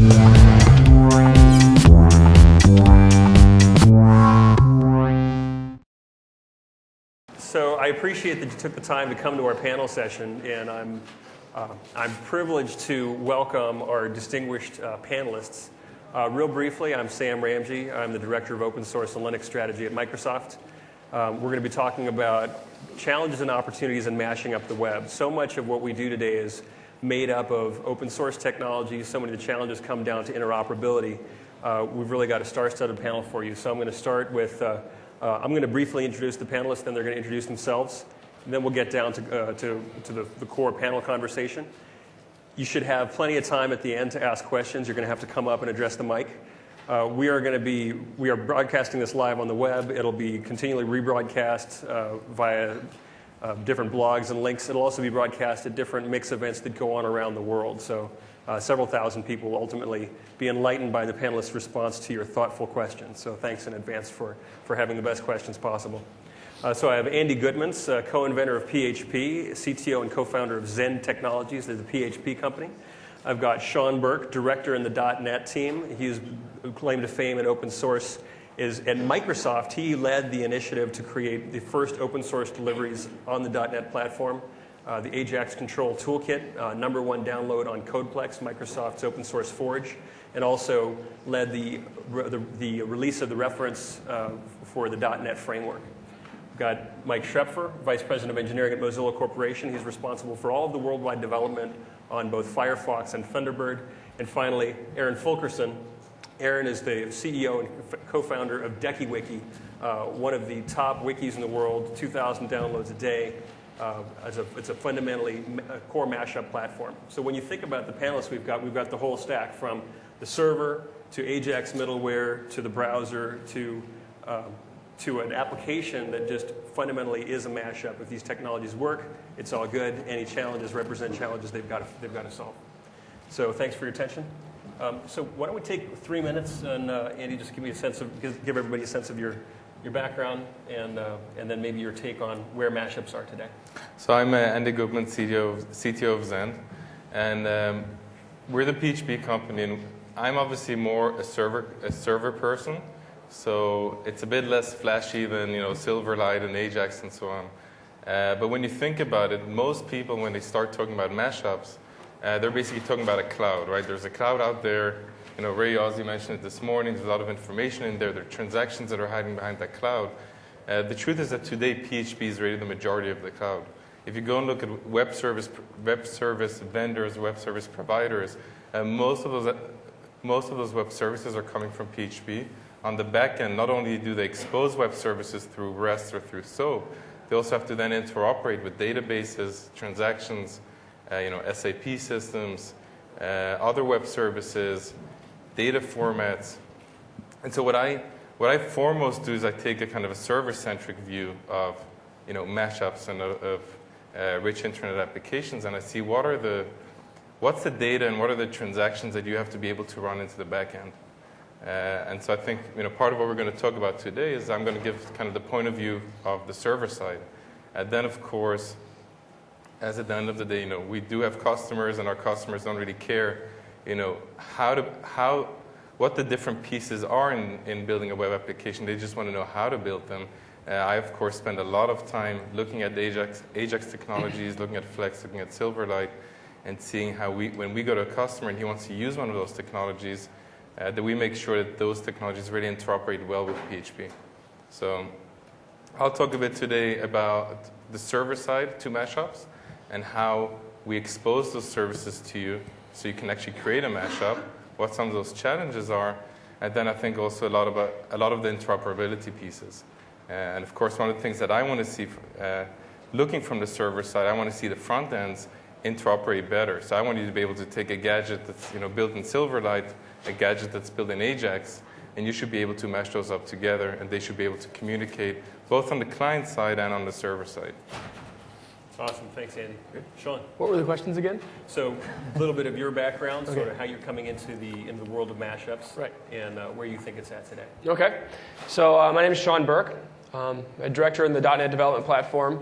So I appreciate that you took the time to come to our panel session, and I'm privileged to welcome our distinguished panelists. Real briefly, I'm Sam Ramsey. I'm the Director of Open Source and Linux Strategy at Microsoft. We're going to be talking about challenges and opportunities in mashing up the web. So much of what we do today is made up of open source technologies. So many of the challenges come down to interoperability. We've really got a star-studded panel for you. So I'm going to start with I'm going to briefly introduce the panelists, then they're going to introduce themselves, and then we'll get down to the core panel conversation. You should have plenty of time at the end to ask questions. You're going to have to come up and address the mic. We are broadcasting this live on the web. It'll be continually rebroadcast via different blogs and links. It'll also be broadcast at different MIX events that go on around the world. So several thousand people will ultimately be enlightened by the panelists' response to your thoughtful questions. So thanks in advance for having the best questions possible. So I have Andy Goodmans, co-inventor of PHP, CTO and co-founder of Zen Technologies, the PHP company. I've got Sean Burke, director in the .NET team. His claim to fame in open source is at Microsoft. He led the initiative to create the first open source deliveries on the .NET platform. The Ajax Control Toolkit, #1 download on Codeplex, Microsoft's open source forge, and also led the release of the reference for the .NET framework. We've got Mike Schrepfer, Vice President of Engineering at Mozilla Corporation. He's responsible for all of the worldwide development on both Firefox and Thunderbird. And finally, Aaron Fulkerson. Aaron is the CEO and co-founder of DekiWiki, one of the top wikis in the world, 2,000 downloads a day. It's a fundamentally core mashup platform. So when you think about the panelists we've got the whole stack from the server to Ajax middleware to the browser to an application that just fundamentally is a mashup. If these technologies work, it's all good. Any challenges represent challenges they've got to solve. So thanks for your attention. So why don't we take 3 minutes and Andy, just give everybody a sense of your background and then maybe your take on where mashups are today. So I'm Andy Goodman, CTO of Zen, and we're the PHP company, and I'm obviously more a server person. So it's a bit less flashy than Silverlight and Ajax and so on. But when you think about it, most people when they start talking about mashups, they're basically talking about a cloud, right? There's a cloud out there. Ray Ozzie mentioned it this morning. There's a lot of information in there. There are transactions that are hiding behind that cloud. The truth is that today, PHP is really the majority of the cloud. If you go and look at web service vendors, web service providers, most of those web services are coming from PHP. On the back end, not only do they expose web services through REST or through SOAP, they also have to then interoperate with databases, transactions, SAP systems, other web services, data formats. And so what I foremost do is I take a kind of a server-centric view of mashups and of rich internet applications, and I see what's the data and what are the transactions that you have to be able to run into the back end. And so I think part of what we're going to talk about today is I'm going to give kind of the point of view of the server side. And then, of course, as at the end of the day, we do have customers, and our customers don't really care, what the different pieces are in building a web application. They just want to know how to build them. I, of course, spend a lot of time looking at Ajax technologies, looking at Flex, looking at Silverlight, and seeing how when we go to a customer and he wants to use one of those technologies, that we make sure that those technologies really interoperate well with PHP. So I'll talk a bit today about the server side to mashups and how we expose those services to you so you can actually create a mashup, what some of those challenges are, and then I think also a lot of the interoperability pieces. And of course, one of the things that I want to see, looking from the server side, I want to see the front ends interoperate better. So I want you to be able to take a gadget that's built in Silverlight, a gadget that's built in Ajax, and you should be able to mash those up together, and they should be able to communicate both on the client side and on the server side. Awesome. Thanks, Andy. Good. Sean? What were the questions again? So a little bit of your background, sort of how you're coming into the world of mashups, right, and where you think it's at today. Okay. So my name is Sean Burke. I'm a director in the .NET development platform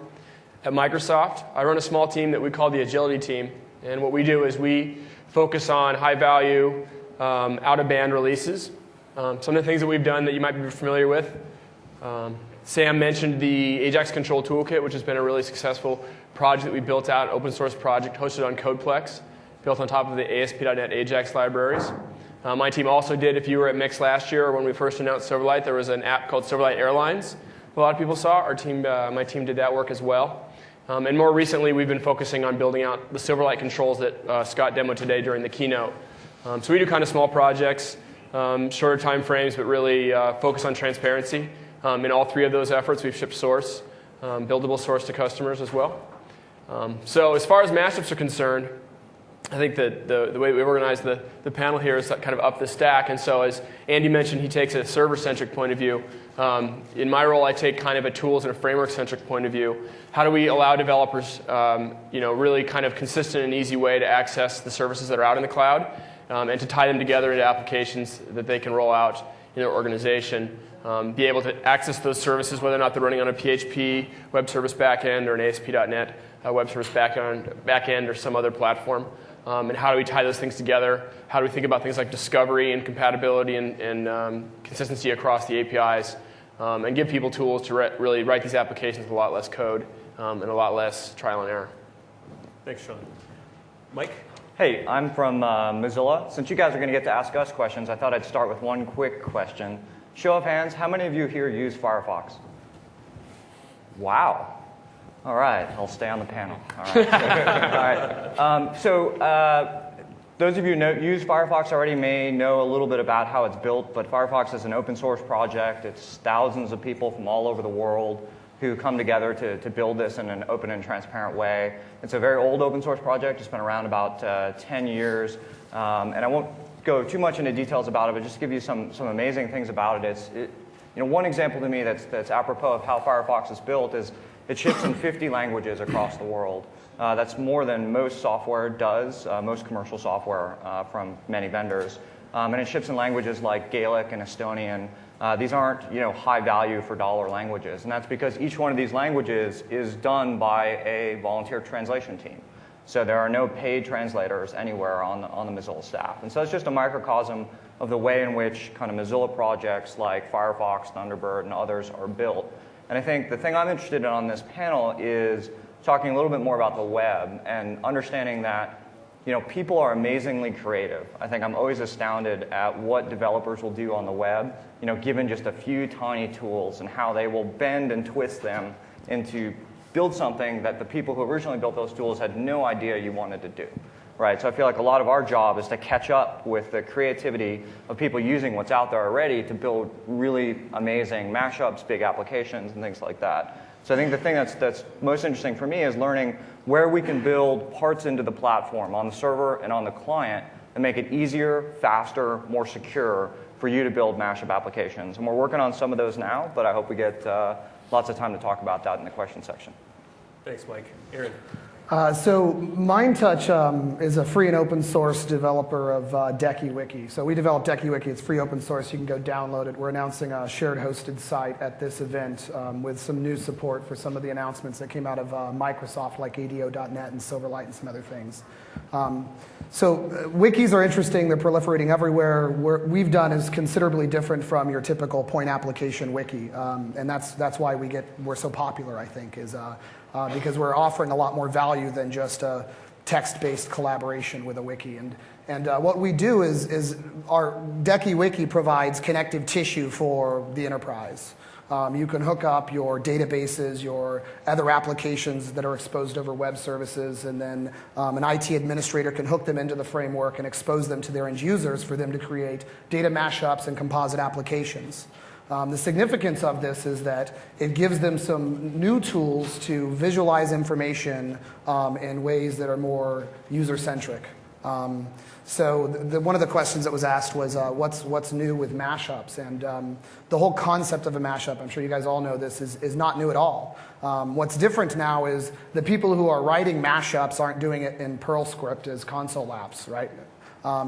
at Microsoft. I run a small team that we call the Agility team. And what we do is we focus on high-value out-of-band releases. Some of the things that we've done that you might be familiar with. Sam mentioned the Ajax Control Toolkit, which has been a really successful project that we built out, open source project hosted on Codeplex, built on top of the ASP.NET Ajax libraries. My team also did, if you were at MIX last year, or when we first announced Silverlight, there was an app called Silverlight Airlines a lot of people saw. My team did that work as well. And more recently, we've been focusing on building out the Silverlight controls that Scott demoed today during the keynote. So we do kind of small projects, shorter time frames, but really focus on transparency. In all three of those efforts, we've shipped source, buildable source to customers as well. So as far as mashups are concerned, I think that the way we organize the panel here is kind of up the stack. And so as Andy mentioned, he takes a server-centric point of view. In my role, I take kind of a tools and a framework-centric point of view. How do we allow developers really kind of consistent and easy way to access the services that are out in the cloud and to tie them together into applications that they can roll out in their organization. Be able to access those services, whether or not they're running on a PHP web service backend or an ASP.NET web service backend or some other platform. And how do we tie those things together? How do we think about things like discovery and compatibility and consistency across the APIs? And give people tools to really write these applications with a lot less code and a lot less trial and error. Thanks, Sean. Mike? Hey, I'm from Mozilla. Since you guys are going to get to ask us questions, I thought I'd start with one quick question. Show of hands, how many of you here use Firefox? Wow. All right, I'll stay on the panel. All right. All right. Those of you who use Firefox already may know a little bit about how it's built, but Firefox is an open source project. It's thousands of people from all over the world who come together to build this in an open and transparent way. It's a very old open source project. It's been around about 10 years. And I won't go too much into details about it, but just give you some amazing things about it. One example to me that's apropos of how Firefox is built is it ships in 50 languages across the world. That's more than most software does, most commercial software from many vendors. And it ships in languages like Gaelic and Estonian. These aren't high value for dollar languages. And that's because each one of these languages is done by a volunteer translation team. So there are no paid translators anywhere on the Mozilla staff. And so it's just a microcosm of the way in which kind of Mozilla projects like Firefox, Thunderbird, and others are built. And I think the thing I'm interested in on this panel is talking a little bit more about the web and understanding that people are amazingly creative. I think I'm always astounded at what developers will do on the web, given just a few tiny tools and how they will bend and twist them into build something that the people who originally built those tools had no idea you wanted to do. Right? So I feel like a lot of our job is to catch up with the creativity of people using what's out there already to build really amazing mashups, big applications, and things like that. So I think the thing that's most interesting for me is learning where we can build parts into the platform on the server and on the client and make it easier, faster, more secure for you to build mashup applications. And we're working on some of those now, but I hope we get lots of time to talk about that in the question section. Thanks, Mike. Aaron? So MindTouch is a free and open source developer of DekiWiki. So we developed DekiWiki. It's free open source. You can go download it. We're announcing a shared hosted site at this event with some new support for some of the announcements that came out of Microsoft, like ADO.NET and Silverlight and some other things. So wikis are interesting. They're proliferating everywhere. What we've done is considerably different from your typical point application wiki. And that's why we're so popular, I think, is because we're offering a lot more value than just a text-based collaboration with a wiki. And what we do is our DekiWiki provides connective tissue for the enterprise. You can hook up your databases, your other applications that are exposed over web services, and then an IT administrator can hook them into the framework and expose them to their end users for them to create data mashups and composite applications. The significance of this is that it gives them some new tools to visualize information in ways that are more user-centric. So one of the questions that was asked was what's new with mashups, and the whole concept of a mashup, I'm sure you guys all know this, is not new at all. What's different now is the people who are writing mashups aren't doing it in Perl script as console apps, right?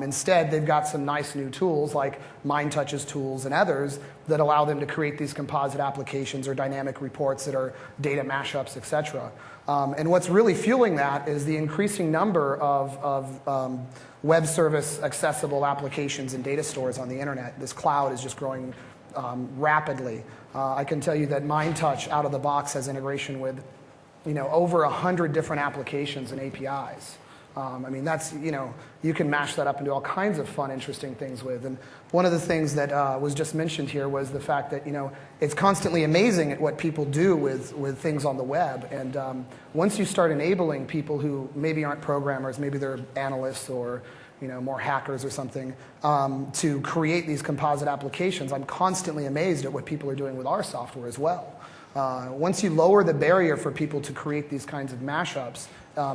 Instead, they've got some nice new tools like MindTouch's tools and others that allow them to create these composite applications or dynamic reports that are data mashups, et cetera. And what's really fueling that is the increasing number of web service accessible applications and data stores on the internet. This cloud is just growing rapidly. I can tell you that MindTouch out of the box has integration with over 100 different applications and APIs. I mean, that's, you can mash that up and do all kinds of fun, interesting things with. And one of the things that was just mentioned here was the fact that, it's constantly amazing at what people do with things on the web. And once you start enabling people who maybe aren't programmers, maybe they're analysts or, more hackers or something, to create these composite applications, I'm constantly amazed at what people are doing with our software as well. Once you lower the barrier for people to create these kinds of mashups,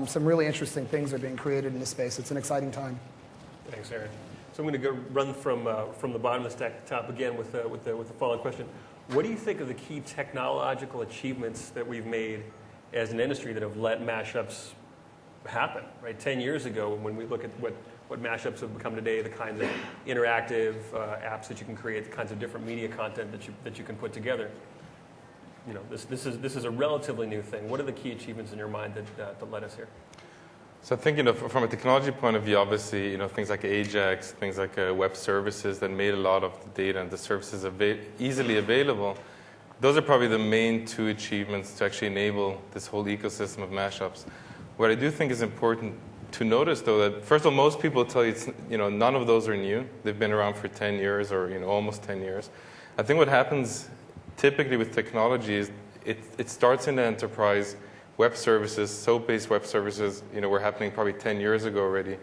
some really interesting things are being created in this space. It's an exciting time. Thanks, Aaron. So I'm going to go run from the bottom of the stack to the top again with the following question. What do you think of the key technological achievements that we've made as an industry that have let mashups happen? Right, 10 years ago, when we look at what mashups have become today, the kinds of interactive apps that you can create, the kinds of different media content that you can put together. This is a relatively new thing. What are the key achievements in your mind that led us here? So I think, from a technology point of view, obviously, things like Ajax, things like web services that made a lot of the data and the services easily available. Those are probably the main two achievements to actually enable this whole ecosystem of mashups. What I do think is important to notice, though, that first of all, most people tell you, none of those are new. They've been around for 10 years or almost 10 years. I think what happens typically with technology is it starts in the enterprise. Web services, SOAP-based web services, were happening probably 10 years ago already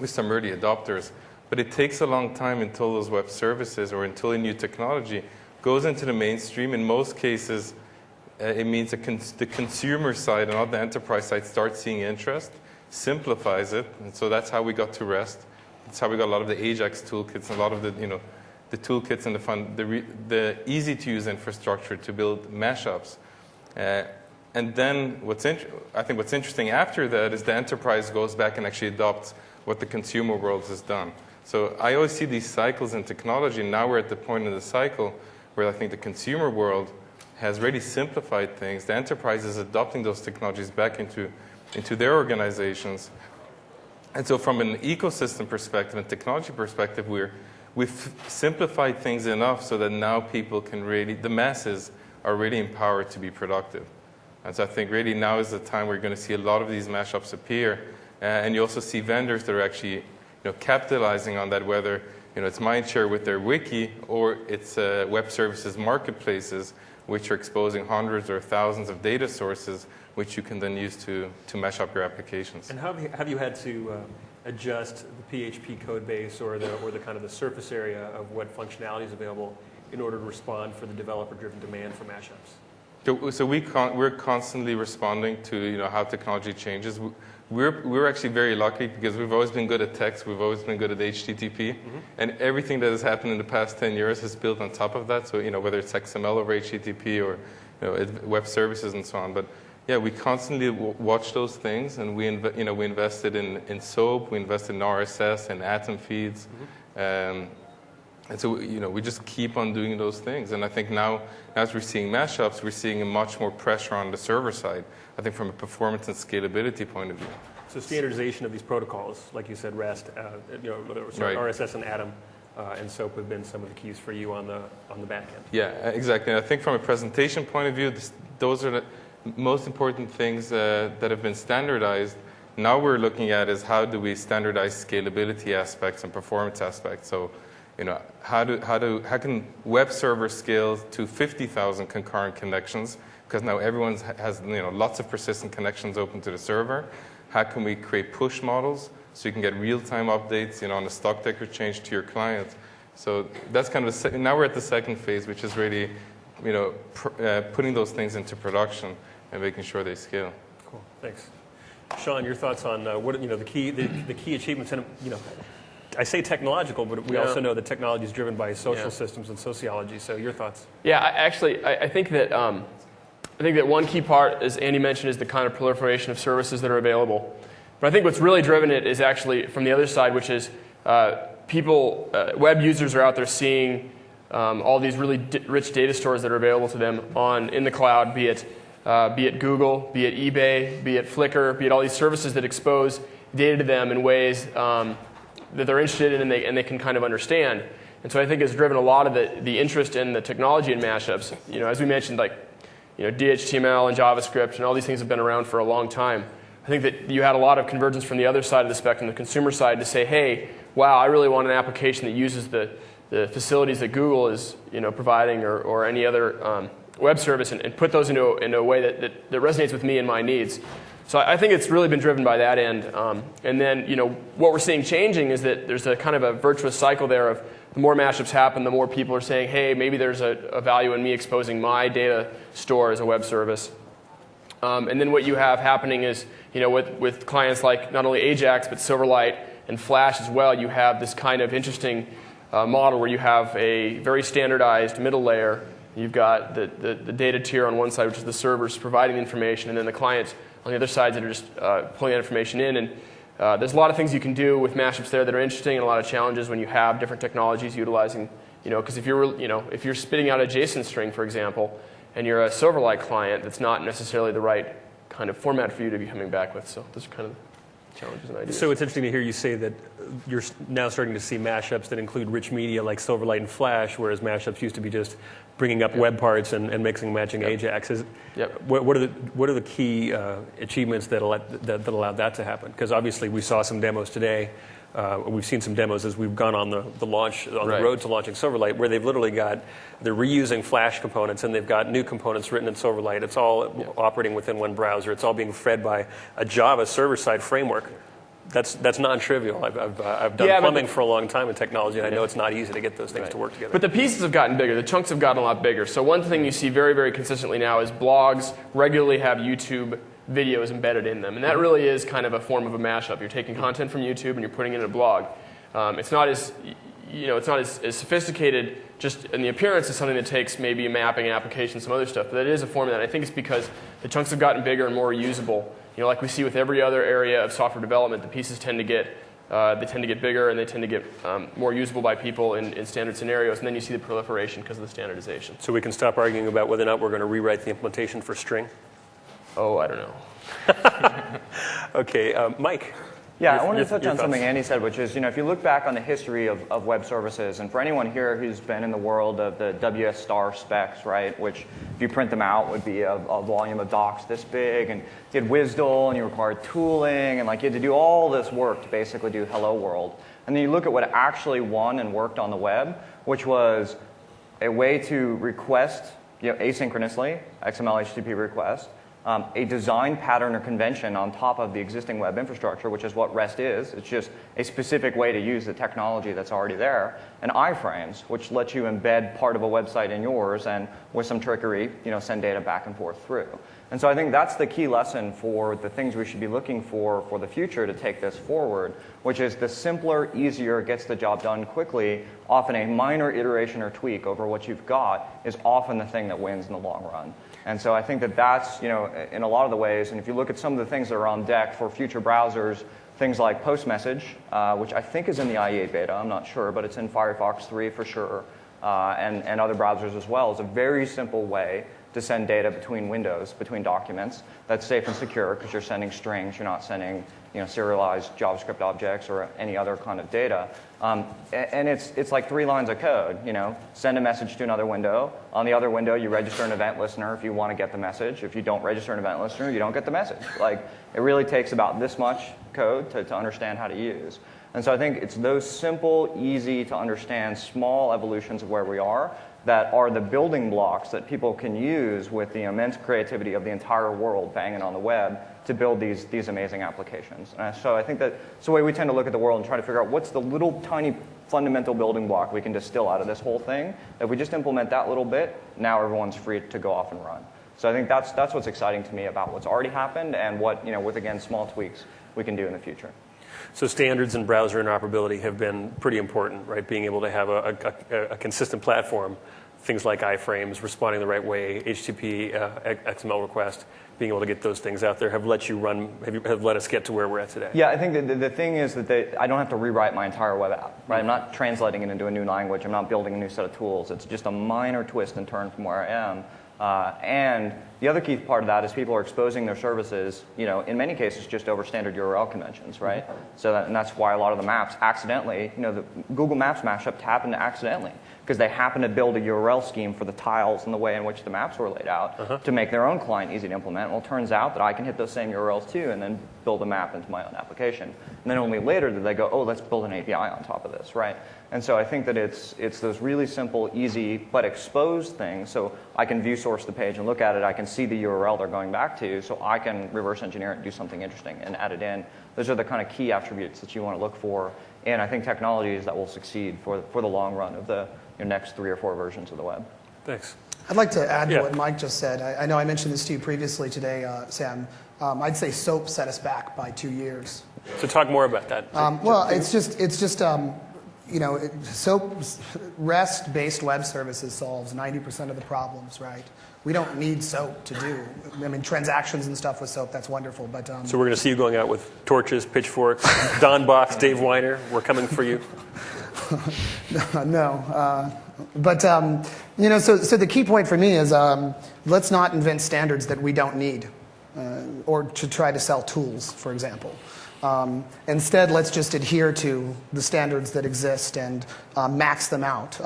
with some early adopters. But it takes a long time until those web services or until a new technology goes into the mainstream. In most cases, it means the consumer side and not the enterprise side starts seeing interest, simplifies it. And so that's how we got to REST. That's how we got a lot of the Ajax toolkits and a lot of the toolkits and the easy-to-use infrastructure to build mashups. And then I think what's interesting after that is the enterprise goes back and actually adopts what the consumer world has done. So I always see these cycles in technology, and now we're at the point in the cycle where I think the consumer world has really simplified things. The enterprise is adopting those technologies back into their organizations. And so from an ecosystem perspective and technology perspective, we've simplified things enough so that now people can the masses are really empowered to be productive. And so I think really now is the time where you're going to see a lot of these mashups appear. And you also see vendors that are actually capitalizing on that, whether it's Mindshare with their wiki or it's web services marketplaces, which are exposing hundreds or thousands of data sources, which you can then use to mesh up your applications. And have you had to adjust the PHP code base or the kind of the surface area of what functionality is available in order to respond for the developer-driven demand for mashups? So we're constantly responding to how technology changes. We're actually very lucky because we've always been good at text. We've always been good at HTTP, and everything that has happened in the past 10 years is built on top of that. So whether it's XML over HTTP or web services and so on. But yeah, we constantly watch those things, and we invested in SOAP, we invested in RSS and Atom feeds. And so, we just keep on doing those things. And I think now, as we're seeing mashups, we're seeing much more pressure on the server side, I think from a performance and scalability point of view. So standardization of these protocols, like you said, REST, Right. RSS and Atom and SOAP have been some of the keys for you on the back end. Yeah, exactly. And I think from a presentation point of view, those are the most important things that have been standardized. Now we're looking at is how do we standardize scalability aspects and performance aspects. So, how can web server scale to 50,000 concurrent connections? Because now everyone has lots of persistent connections open to the server. How can we create push models so you can get real-time updates on the stock ticker change to your client? So that's kind of now we're at the second phase, which is really putting those things into production and making sure they scale. Cool, thanks. Sean, your thoughts on what the key achievements in I say technological, but we also know that technology is driven by social systems and sociology. So your thoughts? Yeah, I think that one key part, as Andy mentioned, is the kind of proliferation of services that are available. But I think what's really driven it is actually from the other side, which is web users are out there seeing all these really rich data stores that are available to them in the cloud, be it Google, be it eBay, be it Flickr, be it all these services that expose data to them in ways that they're interested in and they can kind of understand. And so I think it's driven a lot of the interest in the technology in mashups. As we mentioned, DHTML and JavaScript and all these things have been around for a long time. I think that you had a lot of convergence from the other side of the spectrum, the consumer side, to say, hey, wow, I really want an application that uses the facilities that Google is providing or any other web service and put those into a way that resonates with me and my needs. So I think it's really been driven by that end. And then what we're seeing changing is that there's a kind of a virtuous cycle there of the more mashups happen, the more people are saying, hey, maybe there's a value in me exposing my data store as a web service. And then what you have happening is, with clients like not only Ajax, but Silverlight and Flash as well, you have this kind of interesting model where you have a very standardized middle layer. You've got the data tier on one side, which is the servers providing the information, and then the clients on the other side that are just pulling that information in. And there's a lot of things you can do with mashups there that are interesting, and a lot of challenges when you have different technologies utilizing, because if you're spitting out a JSON string, for example, and you're a Silverlight client, that's not necessarily the right kind of format for you to be coming back with. So those are kind of the challenges and ideas. So it's interesting to hear you say that you're now starting to see mashups that include rich media like Silverlight and Flash, whereas mashups used to be just bringing up web parts and mixing and matching Ajax. What are the key achievements that allowed that to happen? Because obviously we saw some demos today. We've seen some demos as we've gone on the road to launching Silverlight, where they've literally they're reusing Flash components and they've got new components written in Silverlight. It's all operating within one browser. It's all being fed by a Java server-side framework. That's non-trivial. I've done plumbing for a long time in technology, and I know it's not easy to get those things to work together. But the pieces have gotten bigger. The chunks have gotten a lot bigger. So one thing you see very, very consistently now is blogs regularly have YouTube videos embedded in them. And that really is kind of a form of a mashup. You're taking content from YouTube and you're putting it in a blog. It's not as sophisticated just in the appearance as something that takes maybe a mapping application, some other stuff. But that is a form of that. I think it's because the chunks have gotten bigger and more usable. Like we see with every other area of software development, the pieces tend to get bigger and they tend to get more usable by people in standard scenarios. And then you see the proliferation because of the standardization. So we can stop arguing about whether or not we're going to rewrite the implementation for string? Oh, I don't know. Okay, Mike. Yeah, I wanted to touch on something Andy said, which is, if you look back on the history of web services, and for anyone here who's been in the world of the WS star specs, right, which if you print them out would be a volume of docs this big, and you had WSDL, and you required tooling, and you had to do all this work to basically do Hello World. And then you look at what actually won and worked on the web, which was a way to request asynchronously, XML HTTP request, a design pattern or convention on top of the existing web infrastructure, which is what REST is. It's just a specific way to use the technology that's already there. And iframes, which lets you embed part of a website in yours and with some trickery, send data back and forth through. And so I think that's the key lesson for the things we should be looking for the future to take this forward, which is the simpler, easier, gets the job done quickly, often a minor iteration or tweak over what you've got is often the thing that wins in the long run. And so I think that's, in a lot of the ways, and if you look at some of the things that are on deck for future browsers, things like post message, which I think is in the IE8 beta, I'm not sure, but it's in Firefox 3 for sure, and other browsers as well, is a very simple way to send data between windows, between documents. That's safe and secure because you're sending strings, you're not sending serialized JavaScript objects or any other kind of data. And it's like 3 lines of code. Send a message to another window. On the other window, you register an event listener if you want to get the message. If you don't register an event listener, you don't get the message. It really takes about this much code to understand how to use. And so I think it's those simple, easy to understand, small evolutions of where we are that are the building blocks that people can use with the immense creativity of the entire world banging on the web to build these amazing applications. And so I think that's the way we tend to look at the world and try to figure out what's the little tiny fundamental building block we can distill out of this whole thing. If we just implement that little bit, now everyone's free to go off and run. So I think that's what's exciting to me about what's already happened and what, with, again, small tweaks we can do in the future. So standards and browser interoperability have been pretty important, right? Being able to have a consistent platform things like iframes, responding the right way, HTTP XML request, being able to get those things out there have let you run, have let us get to where we're at today. Yeah, I think the thing is that I don't have to rewrite my entire web app, right? I'm not translating it into a new language. I'm not building a new set of tools. It's just a minor twist and turn from where I am. And the other key part of that is people are exposing their services, in many cases just over standard URL conventions, right? And that's why a lot of the maps accidentally, the Google Maps mashup happened accidentally because they happened to build a URL scheme for the tiles and the way in which the maps were laid out to make their own client easy to implement. Well, it turns out that I can hit those same URLs too and then build a map into my own application. And then only later did they go, oh, let's build an API on top of this, right? And so I think that it's those really simple, easy, but exposed things. So I can view source the page and look at it. I can see the URL they're going back to, so I can reverse engineer it and do something interesting and add it in. Those are the kind of key attributes that you want to look for. And I think technologies that will succeed for the long run of your next 3 or 4 versions of the web. Thanks. I'd like to add to what Mike just said. I know I mentioned this to you previously today, Sam. I'd say SOAP set us back by 2 years. So talk more about that. Well, it's just SOAP, REST-based web services solves 90% of the problems, right? We don't need SOAP to do. I mean, transactions and stuff with SOAP, that's wonderful. But so we're going to see you going out with torches, pitchforks, Don Box, Dave Weiner. We're coming for you. No. So the key point for me is let's not invent standards that we don't need or to try to sell tools, for example. Instead, let's just adhere to the standards that exist and max them out,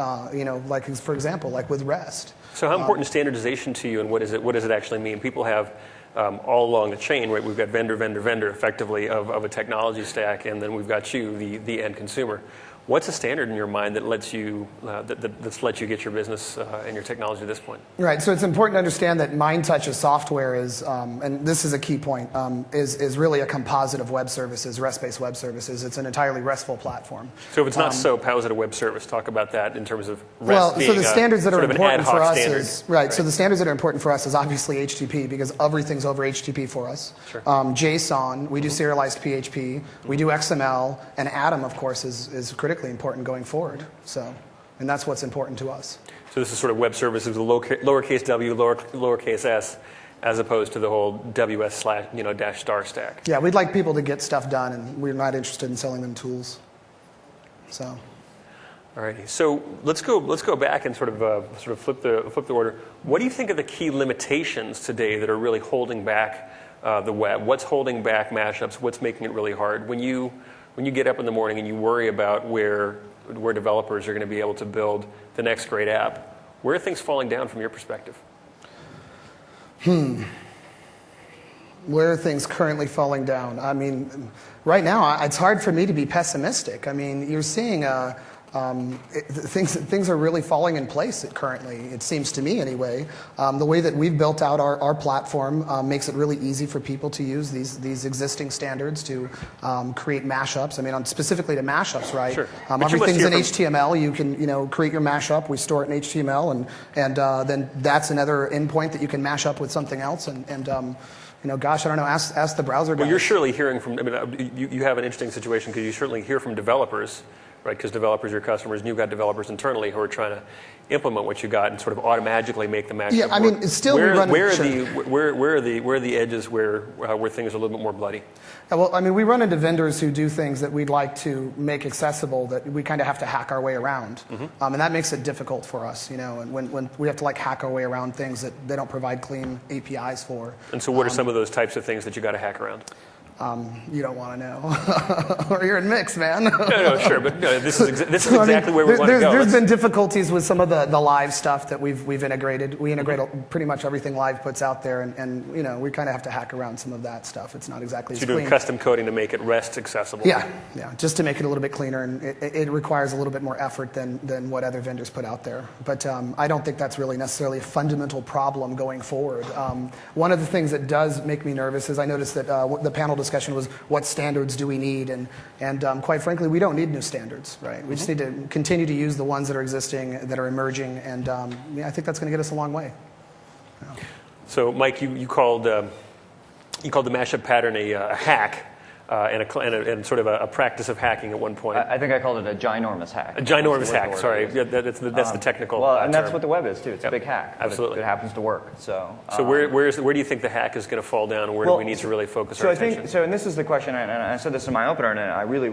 like, for example, like with REST. So how important is standardization to you, and what does it actually mean? People have all along the chain, right? We've got vendor, effectively, of a technology stack, and then we've got you, the end consumer. What's a standard in your mind that lets you that's let you get your business and your technology to this point? Right. So it's important to understand that MindTouch's software is, and this is a key point, is really a composite of web services, REST-based web services. It's an entirely RESTful platform. So if it's not SOAP, how is it a web service? Talk about that in terms of REST being so the standards that are important for us standard. is right. So the standards that are important for us is obviously HTTP because everything's over HTTP for us. Sure. JSON, we do serialized PHP, we do XML, and Atom, of course, is critically important going forward. So, and that's what's important to us. So this is sort of web services with lowercase w, lowercase s, as opposed to the whole WS / -- stack. Yeah, we'd like people to get stuff done, and we're not interested in selling them tools. So. Alrighty. So let's go back and sort of flip the order. What do you think are the key limitations today that are really holding back the web? What's holding back mashups? What's making it really hard? When you get up in the morning and you worry about where developers are going to be able to build the next great app, where are things falling down from your perspective? Where are things currently falling down? I mean, right now, it's hard for me to be pessimistic. I mean, you're seeing things are really falling in place currently, it seems to me anyway. The way that we've built out our platform makes it really easy for people to use these existing standards to create mashups. I mean, specifically to mashups, right? Sure. Everything's in HTML. You can create your mashup. We store it in HTML, and then that's another endpoint that you can mash up with something else. Gosh, I don't know. Ask the browser guys. Well, you're surely hearing from. I mean, you have an interesting situation because you certainly hear from developers. Right, because developers are your customers, and you've got developers internally who are trying to implement what you got and sort of automatically make the mashup work. I mean, it's still where are the edges where things are a little bit more bloody? Well, I mean, we run into vendors who do things that we'd like to make accessible that we kind of have to hack our way around, and that makes it difficult for us. And when we have to hack our way around things that they don't provide clean APIs for. And so, what are some of those types of things that you got to hack around? You don't want to know, or you're in Mix, man. No, sure, but this is exactly where we want to go. There's been difficulties with some of the live stuff that we've integrated. We integrate pretty much everything live puts out there, and we kind of have to hack around some of that stuff. It's not exactly as you're clean. Doing custom coding to make it REST accessible. Yeah, just to make it a little bit cleaner, and it requires a little bit more effort than what other vendors put out there. But I don't think that's really necessarily a fundamental problem going forward. One of the things that does make me nervous is I noticed that the panel discussion was what standards do we need, and quite frankly, we don't need new standards, right? We just need to continue to use the ones that are existing, that are emerging, and I think that's going to get us a long way. Yeah. So, Mike, you called the mashup pattern a hack. and sort of a practice of hacking at one point. I think I called it a ginormous hack. A ginormous hack, sorry. Yeah, that's the technical Well, and that's term. what the web is, too. It's a big hack. Absolutely. It happens to work. So where do you think the hack is going to fall down, and where do we need to really focus our attention? And this is the question, and I said this in my opener, and I really,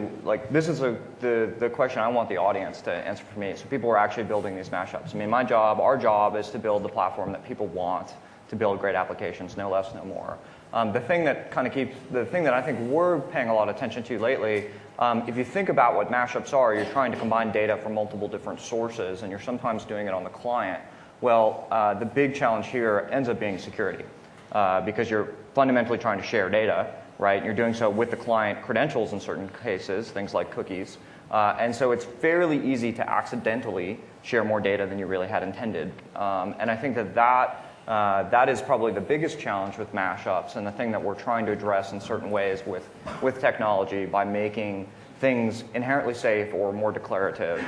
this is the question I want the audience to answer for me. So people are actually building these mashups. I mean, our job is to build the platform that people want to build great applications, no less, no more. The thing that I think we're paying a lot of attention to lately, if you think about what mashups are, you're trying to combine data from multiple different sources, and you're sometimes doing it on the client. Well, the big challenge here ends up being security, because you're fundamentally trying to share data, right? You're doing so with the client credentials in certain cases, things like cookies. And so it's fairly easy to accidentally share more data than you really had intended. And I think that is probably the biggest challenge with mashups, and the thing that we're trying to address in certain ways with technology by making things inherently safe or more declarative.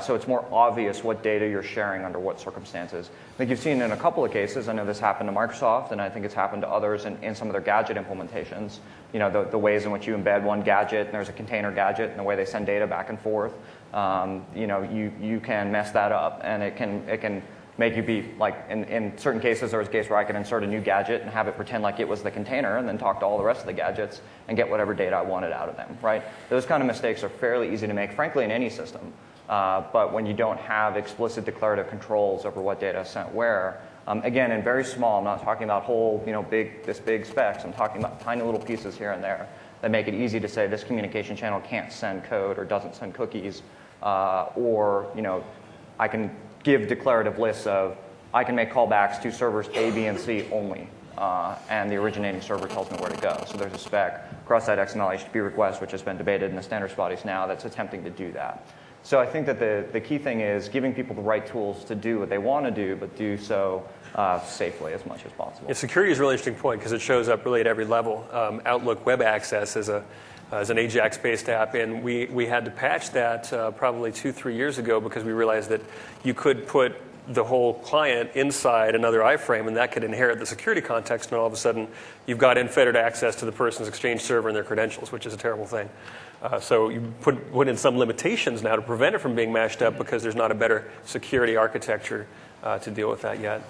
So it's more obvious what data you're sharing under what circumstances. I think you've seen in a couple of cases, I know this happened to Microsoft, and I think it's happened to others in some of their gadget implementations. You know, the ways in which you embed one gadget, and there's a container gadget, and the way they send data back and forth. You know, you can mess that up, and it can make you be like, in certain cases, there was a case where I could insert a new gadget and have it pretend like it was the container and then talk to all the rest of the gadgets and get whatever data I wanted out of them, right? Those kind of mistakes are fairly easy to make, frankly, in any system. But when you don't have explicit declarative controls over what data is sent where, again, in very small, I'm not talking about whole, big specs. I'm talking about tiny little pieces here and there that make it easy to say this communication channel can't send code or doesn't send cookies, or, I can give declarative lists of, I can make callbacks to servers A, B, and C only, and the originating server tells me where to go. So there's a spec, cross-site XML HTTP request, which has been debated in the standards bodies now, that's attempting to do that. So I think that the key thing is giving people the right tools to do what they want to do, but do so safely as much as possible. Yeah, security is a really interesting point because it shows up really at every level. Outlook Web Access is an AJAX-based app, and we had to patch that probably 2-3 years ago because we realized that you could put the whole client inside another iframe, and that could inherit the security context, and all of a sudden you've got unfettered access to the person's Exchange server and their credentials, which is a terrible thing. So you put in some limitations now to prevent it from being mashed up because there's not a better security architecture to deal with that yet.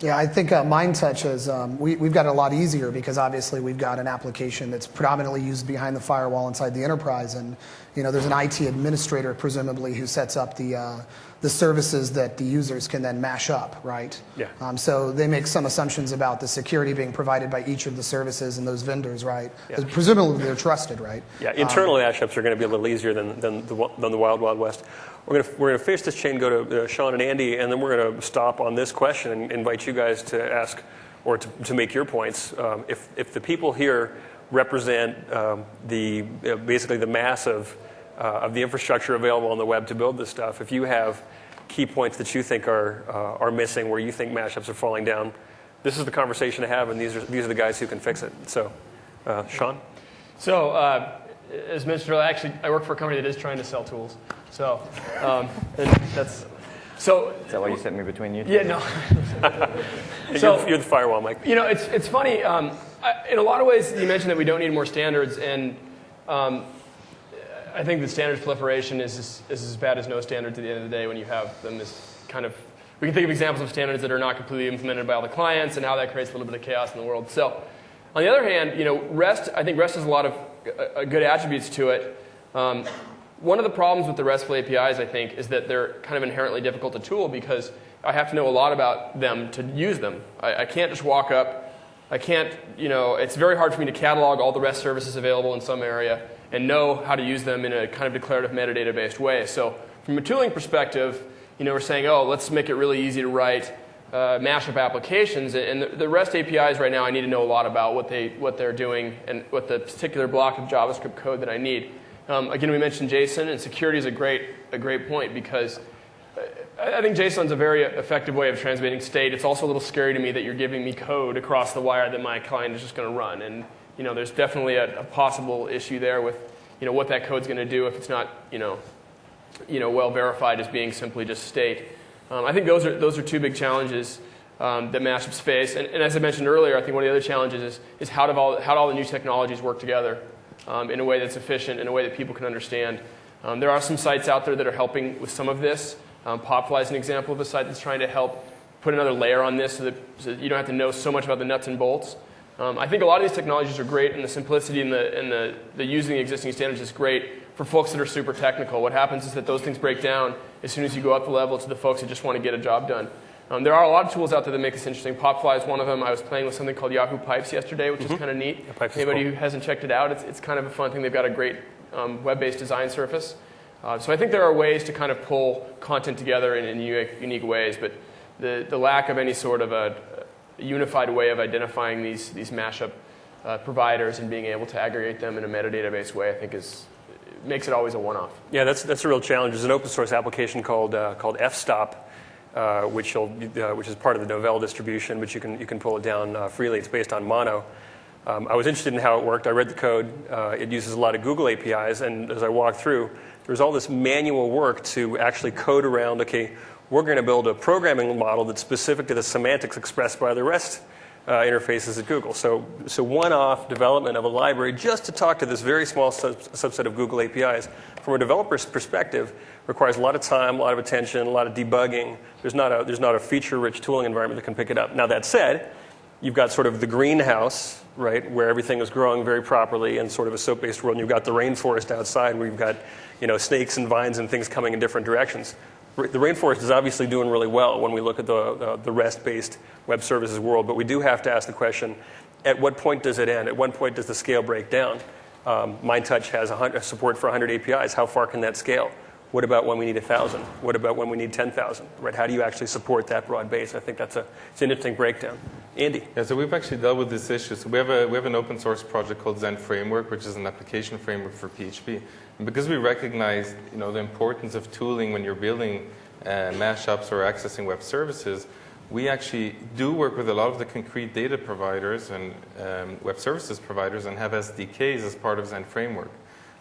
Yeah, I think MindTouch is, we've got it a lot easier because obviously we've got an application that's predominantly used behind the firewall inside the enterprise, and there's an IT administrator presumably who sets up the services that the users can then mash up, right? Yeah. So they make some assumptions about the security being provided by each of the services and those vendors, right? Yeah. Presumably they're trusted, right? Yeah, internal mashups are going to be a little easier than the Wild Wild West. We're going to finish this chain, go to Sean and Andy, and then we're going to stop on this question and invite you guys to ask or to make your points. If the people here represent basically the mass of the infrastructure available on the web to build this stuff, if you have key points that you think are missing, where you think mashups are falling down, this is the conversation to have, and these are the guys who can fix it. So, Sean? So, as mentioned earlier, actually, I work for a company that is trying to sell tools. So, and that's... So, is that why you sent me between you two? Yeah, no. So, you're the firewall, Mike. It's funny. In a lot of ways, you mentioned that we don't need more standards, and I think the standards proliferation is as bad as no standards at the end of the day when you have them as kind of... We can think of examples of standards that are not completely implemented by all the clients and how that creates a little bit of chaos in the world. So, on the other hand, I think REST has a lot of good attributes to it. One of the problems with the RESTful APIs, I think, is that they're kind of inherently difficult to tool because I have to know a lot about them to use them. I can't just walk up. I can't, it's very hard for me to catalog all the REST services available in some area and know how to use them in a kind of declarative metadata-based way. So from a tooling perspective, we're saying, let's make it really easy to write mashup applications. And the REST APIs right now, I need to know a lot about what they're doing and what the particular block of JavaScript code that I need. Again, we mentioned JSON, and security is a great point because I think JSON's a very effective way of transmitting state. It's also a little scary to me that you're giving me code across the wire that my client is just going to run. And there's definitely a possible issue there with what that code's going to do if it's not well verified as being simply just state. I think those are two big challenges that mashups face. And as I mentioned earlier, I think one of the other challenges is how do all the new technologies work together. in a way that's efficient, in a way that people can understand. There are some sites out there that are helping with some of this. Popfly is an example of a site that's trying to help put another layer on this so that you don't have to know so much about the nuts and bolts. I think a lot of these technologies are great, and the simplicity and the using the existing standards is great for folks that are super technical. What happens is that those things break down as soon as you go up the level to the folks that just want to get a job done. There are a lot of tools out there that make this interesting. Popfly is one of them. I was playing with something called Yahoo Pipes yesterday, which is kind of neat. Anybody who hasn't checked it out, it's kind of a fun thing. They've got a great web-based design surface. So I think there are ways to kind of pull content together in unique ways, but the lack of any sort of a unified way of identifying these mashup providers and being able to aggregate them in a metadata-based way, I think makes it always a one-off. Yeah, that's a real challenge. There's an open source application called fstop, which is part of the Novell distribution, but you can pull it down freely. It's based on Mono. I was interested in how it worked. I read the code. It uses a lot of Google APIs, and as I walked through, there was all this manual work to actually code around, okay, we're going to build a programming model that's specific to the semantics expressed by the REST interfaces at Google. So one-off development of a library just to talk to this very small subset of Google APIs, from a developer's perspective, requires a lot of time, a lot of attention, a lot of debugging. There's not a feature-rich tooling environment that can pick it up. Now that said, you've got sort of the greenhouse, right, where everything is growing very properly in sort of a soap-based world, and you've got the rainforest outside where you've got snakes and vines and things coming in different directions. The rainforest is obviously doing really well when we look at the REST-based web services world, but we do have to ask the question, at what point does it end? At what point does the scale break down? MindTouch has support for 100 APIs. How far can that scale? What about when we need 1,000? What about when we need 10,000? Right? How do you actually support that broad base? I think it's an interesting breakdown. Andy? Yeah, so we've actually dealt with this issue. So we have an open source project called Zen Framework, which is an application framework for PHP. And because we recognize the importance of tooling when you're building mashups or accessing web services, we actually do work with a lot of the concrete data providers and web services providers and have SDKs as part of Zen Framework.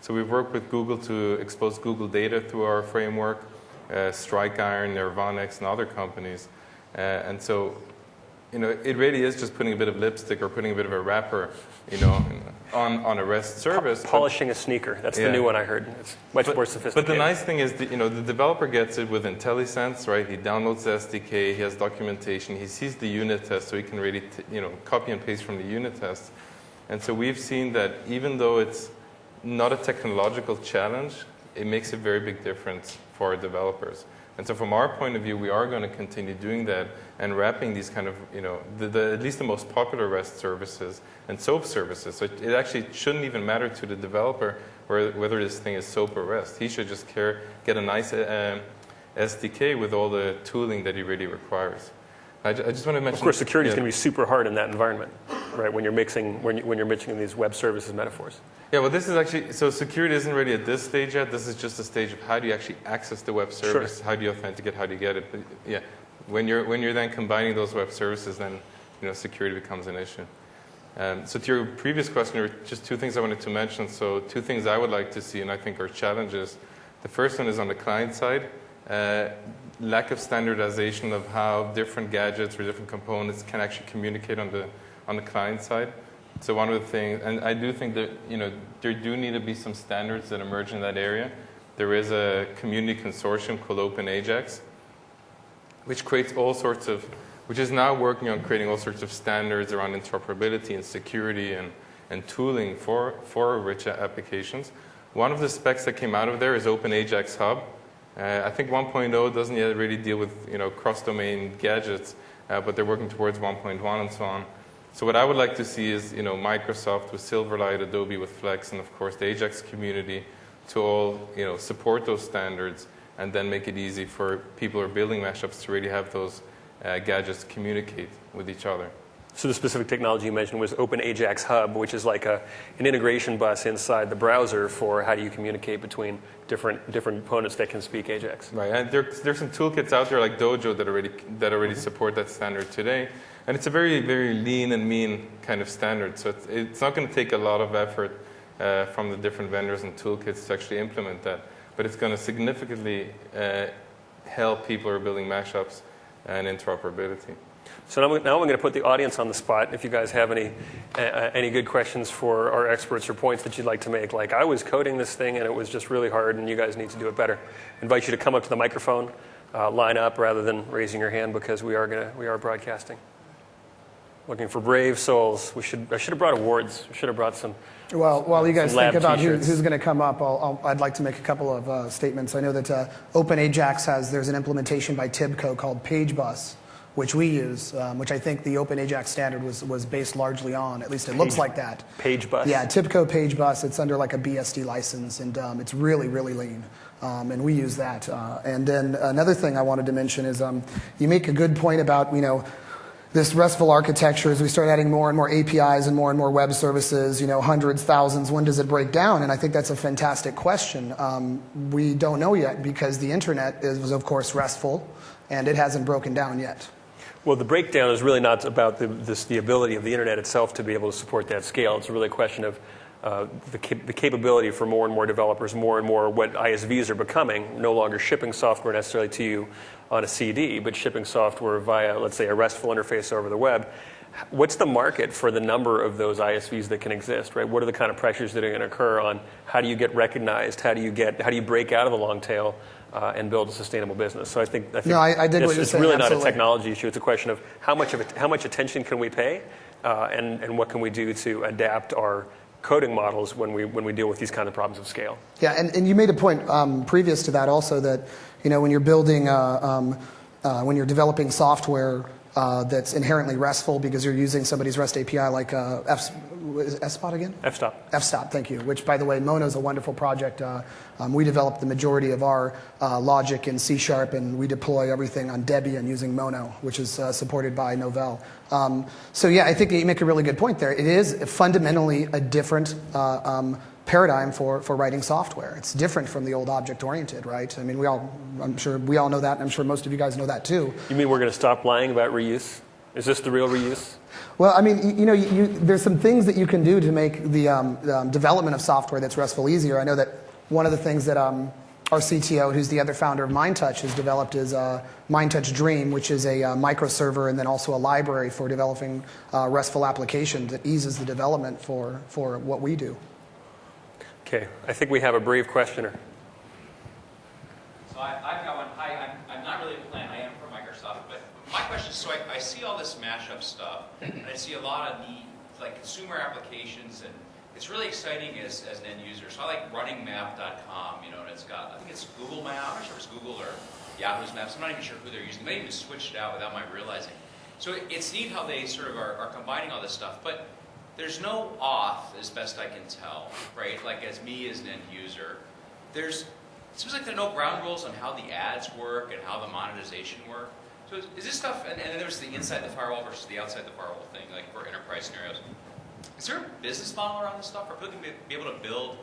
So we've worked with Google to expose Google data through our framework, StrikeIron, Nirvanix, and other companies. And so, it really is just putting a bit of lipstick or putting a bit of a wrapper, on a REST service. Polishing a sneaker. That's the new one I heard. It's much more sophisticated. But the nice thing is, the developer gets it with IntelliSense, right? He downloads the SDK, he has documentation, he sees the unit test, so he can really, copy and paste from the unit test. And so we've seen that even though it's not a technological challenge, it makes a very big difference for our developers. And so from our point of view, we are going to continue doing that and wrapping these kind of, at least the most popular REST services and SOAP services. So it actually shouldn't even matter to the developer whether this thing is SOAP or REST. He should just get a nice SDK with all the tooling that he really requires. I just want to mention. Of course, security is going to be super hard in that environment, right? When you're mixing these web services metaphors. Yeah, well, this is actually so. Security isn't really at this stage yet. This is just a stage of how do you actually access the web service? Sure. How do you authenticate? How do you get it? But yeah, when you're then combining those web services, then security becomes an issue. So to your previous question, there were just two things I wanted to mention. So two things I would like to see, and I think are challenges. The first one is on the client side. Lack of standardization of how different gadgets or different components can actually communicate on the client side. So one of the things, and I do think that there do need to be some standards that emerge in that area. There is a community consortium called OpenAjax, which is now working on creating all sorts of standards around interoperability and security and tooling for rich applications. One of the specs that came out of there is OpenAjax Hub. I think 1.0 doesn't yet really deal with cross-domain gadgets, but they're working towards 1.1 and so on. So what I would like to see is Microsoft with Silverlight, Adobe with Flex, and of course the Ajax community to all support those standards and then make it easy for people who are building mashups to really have those gadgets communicate with each other. So the specific technology you mentioned was OpenAjax Hub, which is like an integration bus inside the browser for how do you communicate between different components that can speak Ajax. Right, and there's some toolkits out there like Dojo that already support that standard today, and it's a very, very lean and mean kind of standard. So it's not going to take a lot of effort from the different vendors and toolkits to actually implement that, but it's going to significantly help people who are building mashups and interoperability. So now I'm going to put the audience on the spot. If you guys have any good questions for our experts or points that you'd like to make, like I was coding this thing and it was just really hard and you guys need to do it better. I invite you to come up to the microphone, line up rather than raising your hand because we are broadcasting. Looking for brave souls. I should have brought awards. I should have brought some. Well, while you guys think about t-shirts. who's going to come up, I'd like to make a couple of statements. I know that OpenAjax there's an implementation by Tibco called PageBus, which we use, which I think the OpenAjax standard was based largely on. At least it looks like that. PageBus? Yeah, Tibco PageBus. It's under like a BSD license, and it's really, really lean. And we use that. And then another thing I wanted to mention is you make a good point about, this RESTful architecture, as we start adding more and more APIs and more web services, hundreds, thousands, when does it break down? And I think that's a fantastic question. We don't know yet because the internet is, of course, RESTful, and it hasn't broken down yet. Well, the breakdown is really not about the ability of the internet itself to be able to support that scale. It's really a question of the capability for more and more developers, more and more what ISVs are becoming, no longer shipping software necessarily to you on a CD, but shipping software via, let's say, a RESTful interface over the web. What's the market for the number of those ISVs that can exist, right? What are the kind of pressures that are going to occur on how do you get recognized, how do you break out of the long tail and build a sustainable business? So I think no, I did what you're it's saying, really absolutely. not a technology issue. It's a question of how much attention can we pay, and what can we do to adapt our coding models when we deal with these kind of problems of scale. Yeah, and you made a point previous to that also that when you're building, when you're developing software that's inherently RESTful because you're using somebody's REST API like FSpot again? FStop. FStop, thank you. Which, by the way, Mono is a wonderful project. We developed the majority of our logic in C#, and we deploy everything on Debian using Mono, which is supported by Novell. So yeah, I think you make a really good point there. It is fundamentally a different paradigm for writing software. It's different from the old object-oriented, right? I mean, I'm sure we all know that, and I'm sure most of you guys know that too. You mean we're going to stop lying about reuse? Is this the real reuse? Well, I mean, there's some things that you can do to make the development of software that's RESTful easier. I know that one of the things that our CTO, who's the other founder of MindTouch, has developed is MindTouch Dream, which is a microserver and then also a library for developing RESTful applications that eases the development for what we do. Okay, I think we have a brave questioner. So I've got one. Hi, I'm not really a plant. I am from Microsoft. But my question is, so I see all this mashup stuff, and I see a lot of neat, like, consumer applications, and it's really exciting as an end user. So I like runningmap.com, and it's got, I think it's Google Maps. I'm not sure if it's Google or Yahoo's Maps. I'm not even sure who they're using. They even switched it out without my realizing. So it's neat how they sort of are combining all this stuff. But there's no auth, as best I can tell, right? Like, as me as an end user, it seems like there are no ground rules on how the ads work and how the monetization work. So is this stuff, and then there's the inside the firewall versus the outside the firewall thing, like for enterprise scenarios. Is there a business model around this stuff? Are people going to be able to build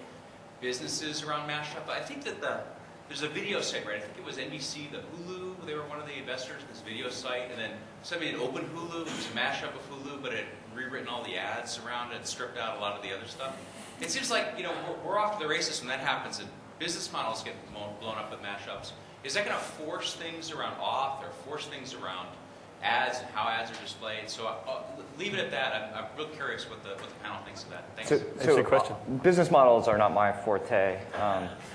businesses around mashup? I think that there's a video site, right? I think it was NBC, the Hulu. They were one of the investors in this video site, and then somebody had opened Hulu. It was a mashup of Hulu, but it had rewritten all the ads around it, stripped out a lot of the other stuff. It seems like we're off to the races when that happens, and business models get blown up with mashups. Is that going to force things around auth or force things around ads and how ads are displayed? So leave it at that. I'm real curious what the panel thinks of that. Thanks. So question. Business models are not my forte,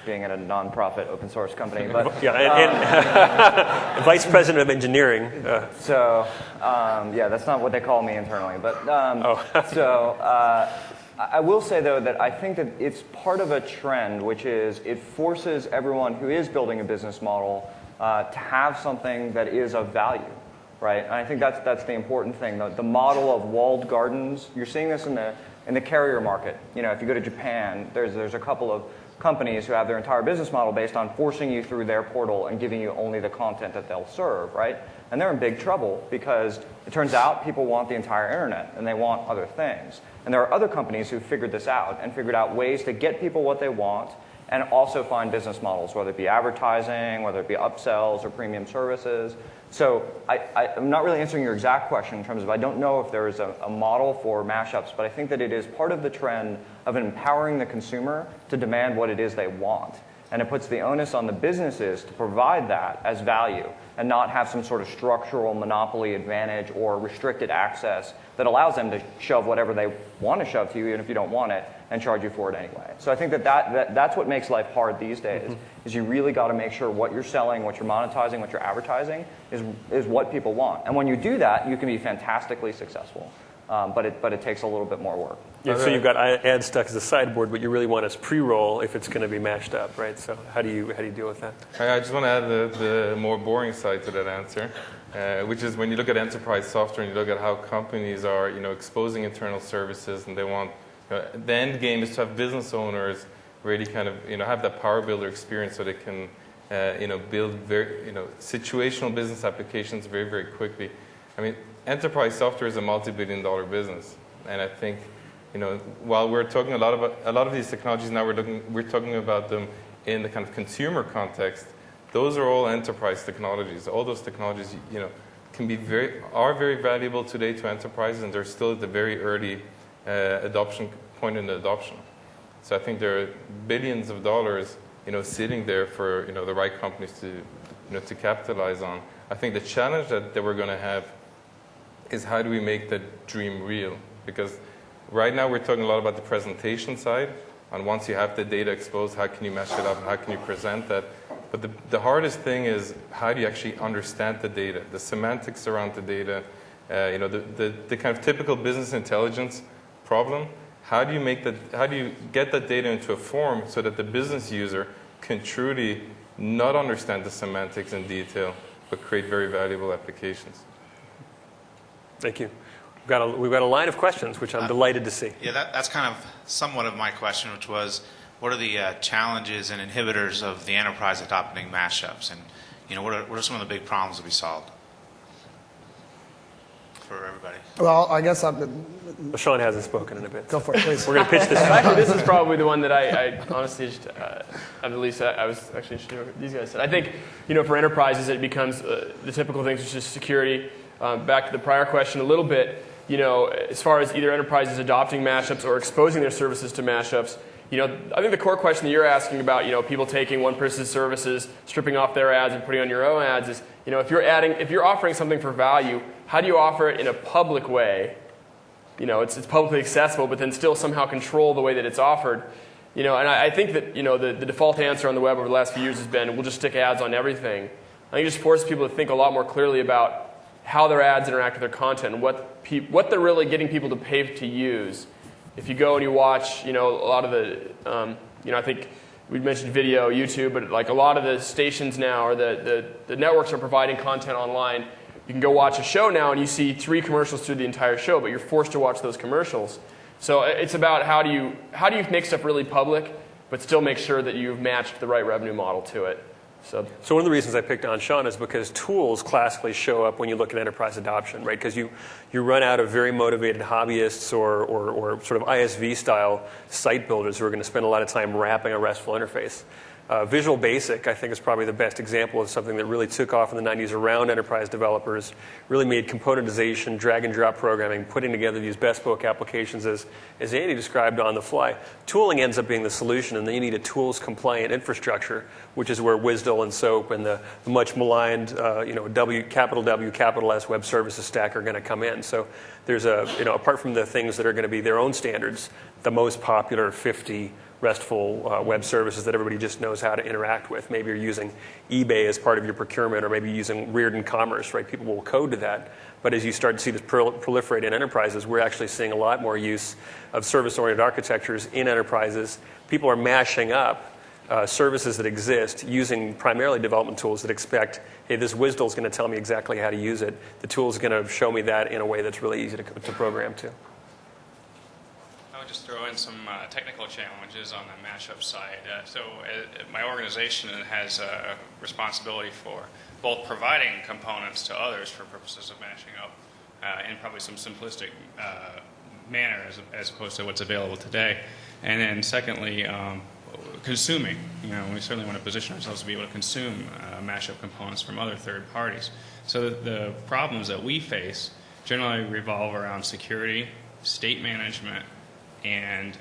being in a nonprofit open source company. But Yeah, and Vice President of Engineering. Yeah, that's not what they call me internally. But I will say, though, that I think that it's part of a trend, which is it forces everyone who is building a business model to have something that is of value, right? And I think that's the important thing. The model of walled gardens, you're seeing this in the carrier market. If you go to Japan, there's a couple of companies who have their entire business model based on forcing you through their portal and giving you only the content that they'll serve, right? And they're in big trouble because it turns out people want the entire internet and they want other things. And there are other companies who figured this out and figured out ways to get people what they want and also find business models, whether it be advertising, whether it be upsells or premium services. So I'm not really answering your exact question in terms of I don't know if there is a model for mashups, but I think that it is part of the trend of empowering the consumer to demand what it is they want. And it puts the onus on the businesses to provide that as value and not have some sort of structural monopoly advantage or restricted access that allows them to shove whatever they want to shove to you, even if you don't want it, and charge you for it anyway. So I think that's what makes life hard these days, is you really got to make sure what you're selling, what you're monetizing, what you're advertising is what people want. And when you do that, you can be fantastically successful. But it takes a little bit more work. Yeah, so you've got ads stuck as a sideboard, but you really want us pre-roll if it's going to be mashed up, right? So how do you deal with that? I just want to add the more boring side to that answer, which is when you look at enterprise software and you look at how companies are, exposing internal services, and they want the end game is to have business owners really kind of have that power builder experience so they can build very situational business applications very, very quickly. I mean, enterprise software is a multi-billion-dollar business, and I think while we're talking a lot of these technologies now, we're talking about them in the kind of consumer context. Those are all enterprise technologies. All those technologies, can be are very valuable today to enterprises, and they're still at the very early adoption point in the adoption. So I think there are billions of dollars, sitting there for the right companies to capitalize on. I think the challenge that we're going to have is how do we make that dream real? Because right now we're talking a lot about the presentation side, and once you have the data exposed, how can you mesh it up and how can you present that? But the hardest thing is how do you actually understand the data, the semantics around the data, the kind of typical business intelligence problem. How do you get that data into a form so that the business user can truly not understand the semantics in detail, but create very valuable applications? Thank you. We've got a line of questions, which I'm delighted to see. Yeah, that's kind of somewhat of my question, which was, what are the challenges and inhibitors of the enterprise adopting mashups, and what are some of the big problems to be solved for everybody? Well, I guess Sean hasn't spoken in a bit. Go for it, please. We're going to pitch this. Actually, this is probably the one that I honestly just, at least I was actually interested in what these guys said. I think, for enterprises, it becomes the typical things, which is security. Back to the prior question a little bit, as far as either enterprises adopting mashups or exposing their services to mashups, I think the core question that you're asking about, people taking one person's services, stripping off their ads and putting on your own ads is, if you're offering something for value, how do you offer it in a public way? It's publicly accessible, but then still somehow control the way that it's offered. And I think that, the default answer on the web over the last few years has been, we'll just stick ads on everything. I think it just forces people to think a lot more clearly about how their ads interact with their content and what they're really getting people to pay to use. If you go and you watch, a lot of the, I think we mentioned video, YouTube, but like a lot of the stations now or the networks are providing content online. You can go watch a show now and you see 3 commercials through the entire show, but you're forced to watch those commercials. So it's about how do you make stuff really public, but still make sure that you've matched the right revenue model to it. So one of the reasons I picked on Sean is because tools classically show up when you look at enterprise adoption, right? Because you run out of very motivated hobbyists or sort of ISV-style site builders who are going to spend a lot of time wrapping a RESTful interface. Visual Basic, I think, is probably the best example of something that really took off in the 90s around enterprise developers, really made componentization, drag-and-drop programming, putting together these bespoke applications as Andy described on the fly. Tooling ends up being the solution, and then you need a tools-compliant infrastructure, which is where WSDL and SOAP and the much maligned capital W, capital S web services stack are going to come in. So there's apart from the things that are going to be their own standards, the most popular 50 RESTful web services that everybody just knows how to interact with. Maybe you're using eBay as part of your procurement, or maybe you're using Reardon Commerce, right? People will code to that. But as you start to see this proliferate in enterprises, we're actually seeing a lot more use of service-oriented architectures in enterprises. People are mashing up services that exist using primarily development tools that expect, hey, this WSDL is going to tell me exactly how to use it. The tool is going to show me that in a way that's really easy to program to. I would just throw in some technical challenges on the mashup side. My organization has a responsibility for both providing components to others for purposes of mashing up in probably some simplistic manner as opposed to what's available today. And then secondly, consuming. We certainly want to position ourselves to be able to consume mashup components from other third parties. So the problems that we face generally revolve around security, state management, and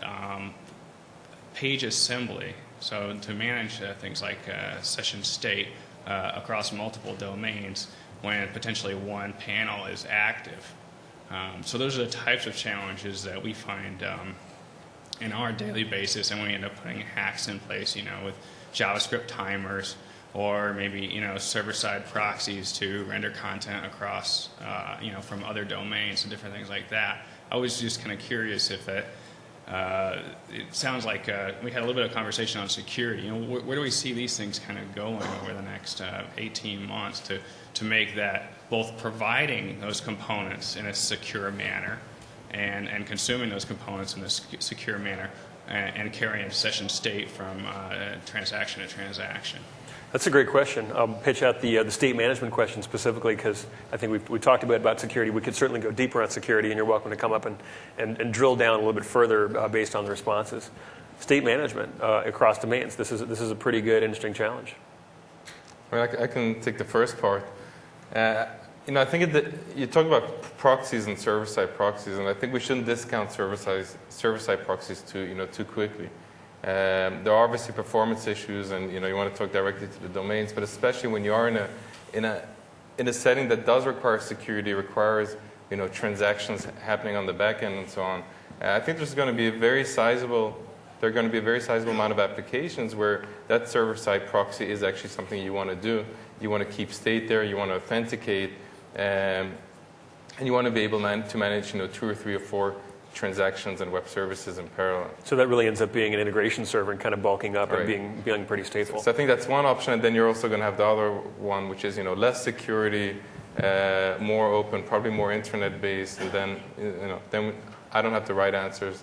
page assembly So to manage things like session state across multiple domains when potentially one panel is active. So those are the types of challenges that we find in our daily basis, and we end up putting hacks in place, with JavaScript timers, or maybe server-side proxies to render content across from other domains and different things like that. I was just kind of curious if that. It sounds like we had a little bit of conversation on security. Where do we see these things kind of going over the next 18 months to make that both providing those components in a secure manner and consuming those components in a secure manner and carrying session state from transaction to transaction? That's a great question. I'll pitch out the state management question specifically because I think we talked about security. We could certainly go deeper on security, and you're welcome to come up and drill down a little bit further based on the responses. State management across domains. This is a pretty good, interesting challenge. Well, I can take the first part. I think you talk about proxies and server-side proxies, and I think we shouldn't discount server-side proxies too quickly. There are obviously performance issues, and you want to talk directly to the domains. But especially when you are in a setting that does require security, requires transactions happening on the back end and so on. I think there's going to be a very sizable amount of applications where that server-side proxy is actually something you want to do. You want to keep state there. You want to authenticate, and you want to be able to manage 2 or 3 or 4 transactions and web services in parallel. So that really ends up being an integration server and kind of bulking up Right. and being pretty stateful. So I think that's one option, and then you're also going to have the other one, which is less security, more open, probably more internet-based, and then I don't have the right answers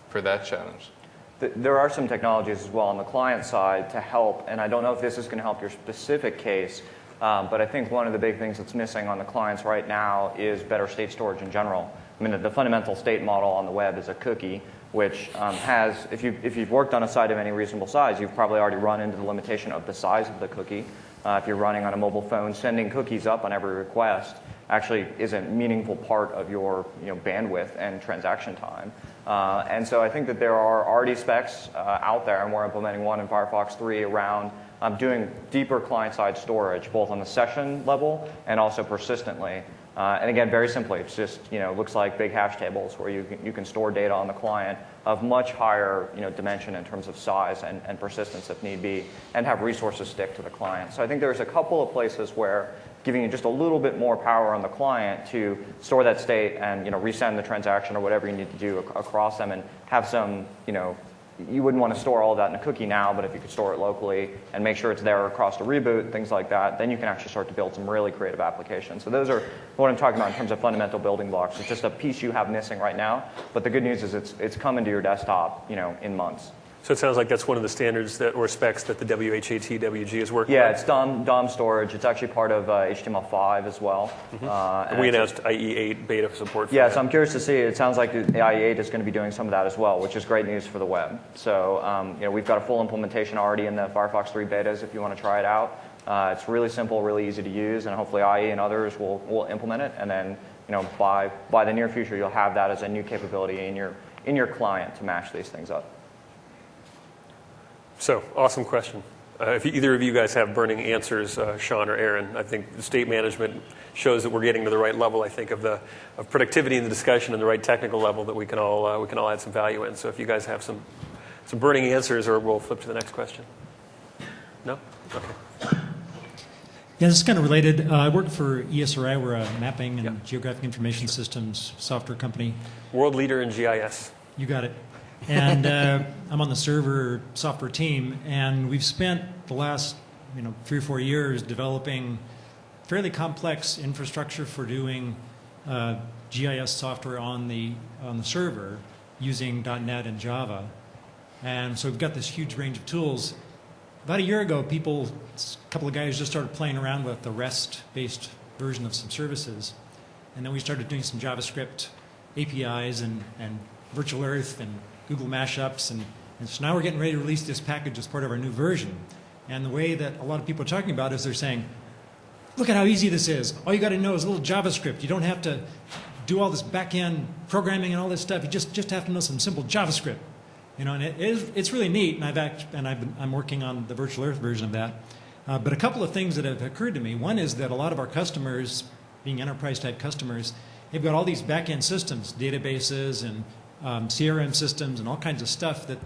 for that challenge. There are some technologies as well on the client side to help, and I don't know if this is going to help your specific case, but I think one of the big things that's missing on the clients right now is better state storage in general. I mean, the fundamental state model on the web is a cookie, which has, if you've worked on a site of any reasonable size, you've probably already run into the limitation of the size of the cookie. If you're running on a mobile phone, sending cookies up on every request actually is a meaningful part of your bandwidth and transaction time. And so I think that there are already specs out there, and we're implementing one in Firefox 3 around doing deeper client-side storage, both on the session level and also persistently. And again, very simply, it's just looks like big hash tables where you can store data on the client of much higher dimension in terms of size and persistence if need be, and have resources stick to the client. So I think there's a couple of places where giving you just a little bit more power on the client to store that state and resend the transaction or whatever you need to do across them, and have some you wouldn't want to store all of that in a cookie now, but if you could store it locally and make sure it's there across the reboot, things like that, then you can actually start to build some really creative applications. So those are what I'm talking about in terms of fundamental building blocks. It's just a piece you have missing right now, but the good news is it's coming to your desktop, in months. So it sounds like that's one of the standards or specs that the WHAT-WG is working on. Yeah, it's DOM storage. It's actually part of HTML5 as well. Mm-hmm. And we announced IE8 beta support for Yeah, that. so I'm curious to see. It sounds like the IE8 is going to be doing some of that as well, which is great news for the web. So we've got a full implementation already in the Firefox 3 betas if you want to try it out. It's really simple, really easy to use, and hopefully IE and others will implement it. And then by the near future, you'll have that as a new capability in your client to match these things up. So, awesome question. If either of you guys have burning answers, Sean or Aaron, I think the state management shows that we're getting to the right level, I think, of productivity in the discussion and the right technical level that we can all add some value in. So if you guys have some burning answers, or we'll flip to the next question. No? Okay. Yeah, this is kind of related. I work for ESRI. We're a mapping and geographic information systems software company. World leader in GIS. You got it. And I'm on the server software team, and we've spent the last 3 or 4 years developing fairly complex infrastructure for doing GIS software on the server using .NET and Java. And so we've got this huge range of tools. About a year ago, a couple of guys just started playing around with the REST-based version of some services. And then we started doing some JavaScript APIs and Virtual Earth and Google mashups, and so now we're getting ready to release this package as part of our new version. And the way that a lot of people are talking about it is they're saying, look at how easy this is. All you got to know is a little JavaScript. You don't have to do all this back-end programming and all this stuff. You just have to know some simple JavaScript. And it's really neat. And I'm working on the Virtual Earth version of that. But a couple of things that have occurred to me. One is that a lot of our customers, being enterprise-type customers, they've got all these back-end systems, databases and CRM systems and all kinds of stuff that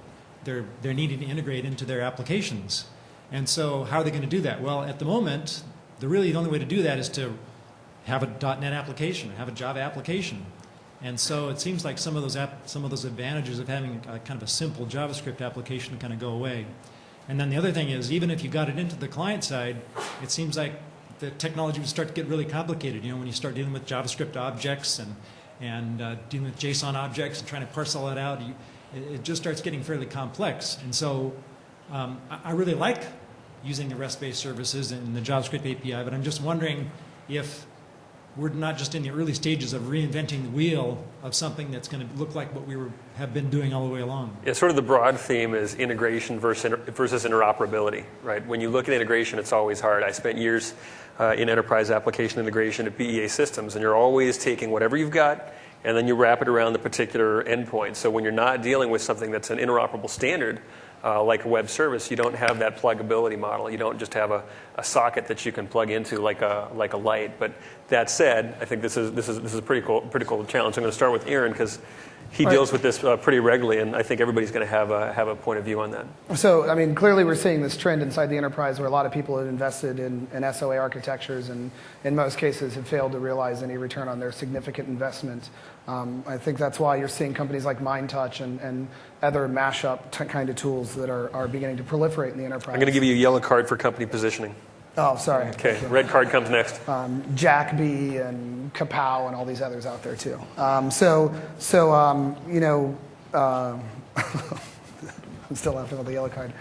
they're needing to integrate into their applications. And so how are they going to do that? Well, at the moment, the only way to do that is to have a .NET application, have a Java application. And so it seems like some of those advantages of having a kind of a simple JavaScript application kind of go away. And then the other thing is, even if you got it into the client side, it seems like the technology would start to get really complicated. When you start dealing with JavaScript objects and dealing with JSON objects and trying to parse all that out, it just starts getting fairly complex. And so I really like using the REST-based services and the JavaScript API, but I'm just wondering if we're not just in the early stages of reinventing the wheel of something that's going to look like what we have been doing all the way along. Yeah, sort of the broad theme is integration versus interoperability, right? When you look at integration, it's always hard. I spent years in enterprise application integration at BEA Systems, and you're always taking whatever you've got and then you wrap it around the particular endpoint. So when you're not dealing with something that's an interoperable standard, like a web service, you don't have that pluggability model. You don't just have a socket that you can plug into like a light. But that said, I think this is a pretty cool challenge. I'm going to start with Aaron because he deals with this pretty regularly, and I think everybody's going to have a point of view on that. So, I mean, clearly we're seeing this trend inside the enterprise where a lot of people have invested in SOA architectures and in most cases have failed to realize any return on their significant investment. I think that's why you're seeing companies like MindTouch and other mashup kind of tools that are beginning to proliferate in the enterprise. I'm going to give you a yellow card for company positioning. Oh, sorry. Okay, red card comes next. Jackbee and Kapow and all these others out there too. I'm still laughing at the yellow card.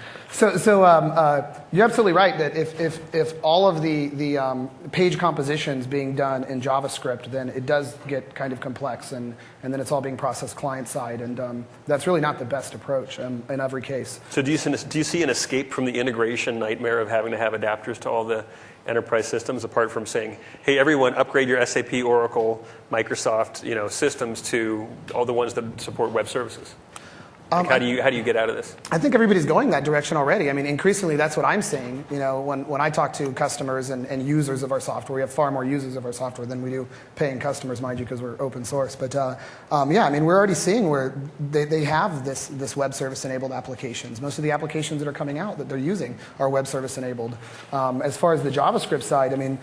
You're absolutely right that if all of the page compositions being done in JavaScript, then it does get kind of complex, and then it's all being processed client side, and that's really not the best approach in every case. So do you see an escape from the integration nightmare of having to have adapters to all the enterprise systems, apart from saying, hey, everyone, upgrade your SAP, Oracle, Microsoft, systems to all the ones that support web services? How do you get out of this? I think everybody's going that direction already. I mean, increasingly, that's what I'm seeing. When I talk to customers and users of our software, we have far more users of our software than we do paying customers, mind you, because we're open source. But yeah, I mean, we're already seeing where they have this web service enabled applications. Most of the applications that are coming out that they're using are web service enabled. As far as the JavaScript side, I mean,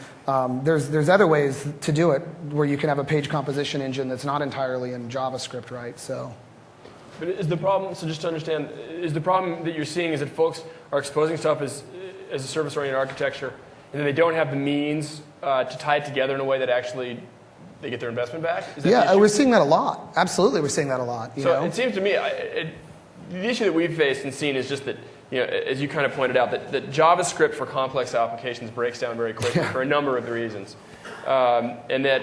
there's other ways to do it where you can have a page composition engine that's not entirely in JavaScript, right? So. But is the problem, so just to understand, is the problem that you're seeing is that folks are exposing stuff as a service-oriented architecture, and then they don't have the means to tie it together in a way that actually they get their investment back? Is that yeah, we're seeing that a lot. Absolutely, we're seeing that a lot. So it seems to me, the issue that we've faced and seen is just that, as you kind of pointed out, that JavaScript for complex applications breaks down very quickly for a number of reasons. And that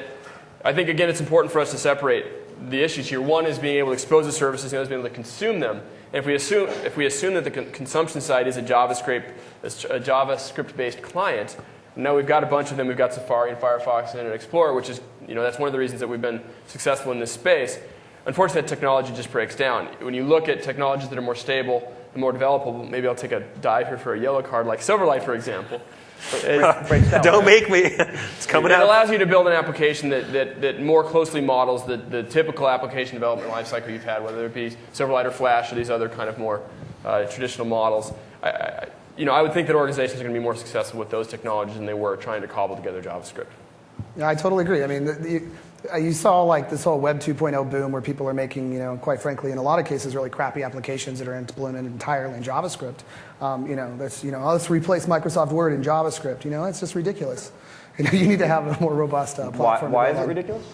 I think, again, it's important for us to separate the issues here. One is being able to expose the services, the other is being able to consume them. And if we assume that the consumption side is a JavaScript-based client, now we've got a bunch of them. We've got Safari and Firefox and Internet Explorer, which is, that's one of the reasons that we've been successful in this space. Unfortunately, that technology just breaks down. When you look at technologies that are more stable and more developable, maybe I'll take a dive here for a yellow card, like Silverlight, for example. Don't make me. It's coming out. It allows you to build an application that more closely models the typical application development lifecycle you've had, whether it be Silverlight or Flash or these other kind of more traditional models. I would think that organizations are going to be more successful with those technologies than they were trying to cobble together JavaScript. Yeah, I totally agree. I mean, you saw like this whole Web 2.0 boom where people are making, quite frankly, in a lot of cases, really crappy applications that are implemented entirely in JavaScript. Let's replace Microsoft Word in JavaScript. That's just ridiculous. You need to have a more robust platform. Why is it ridiculous?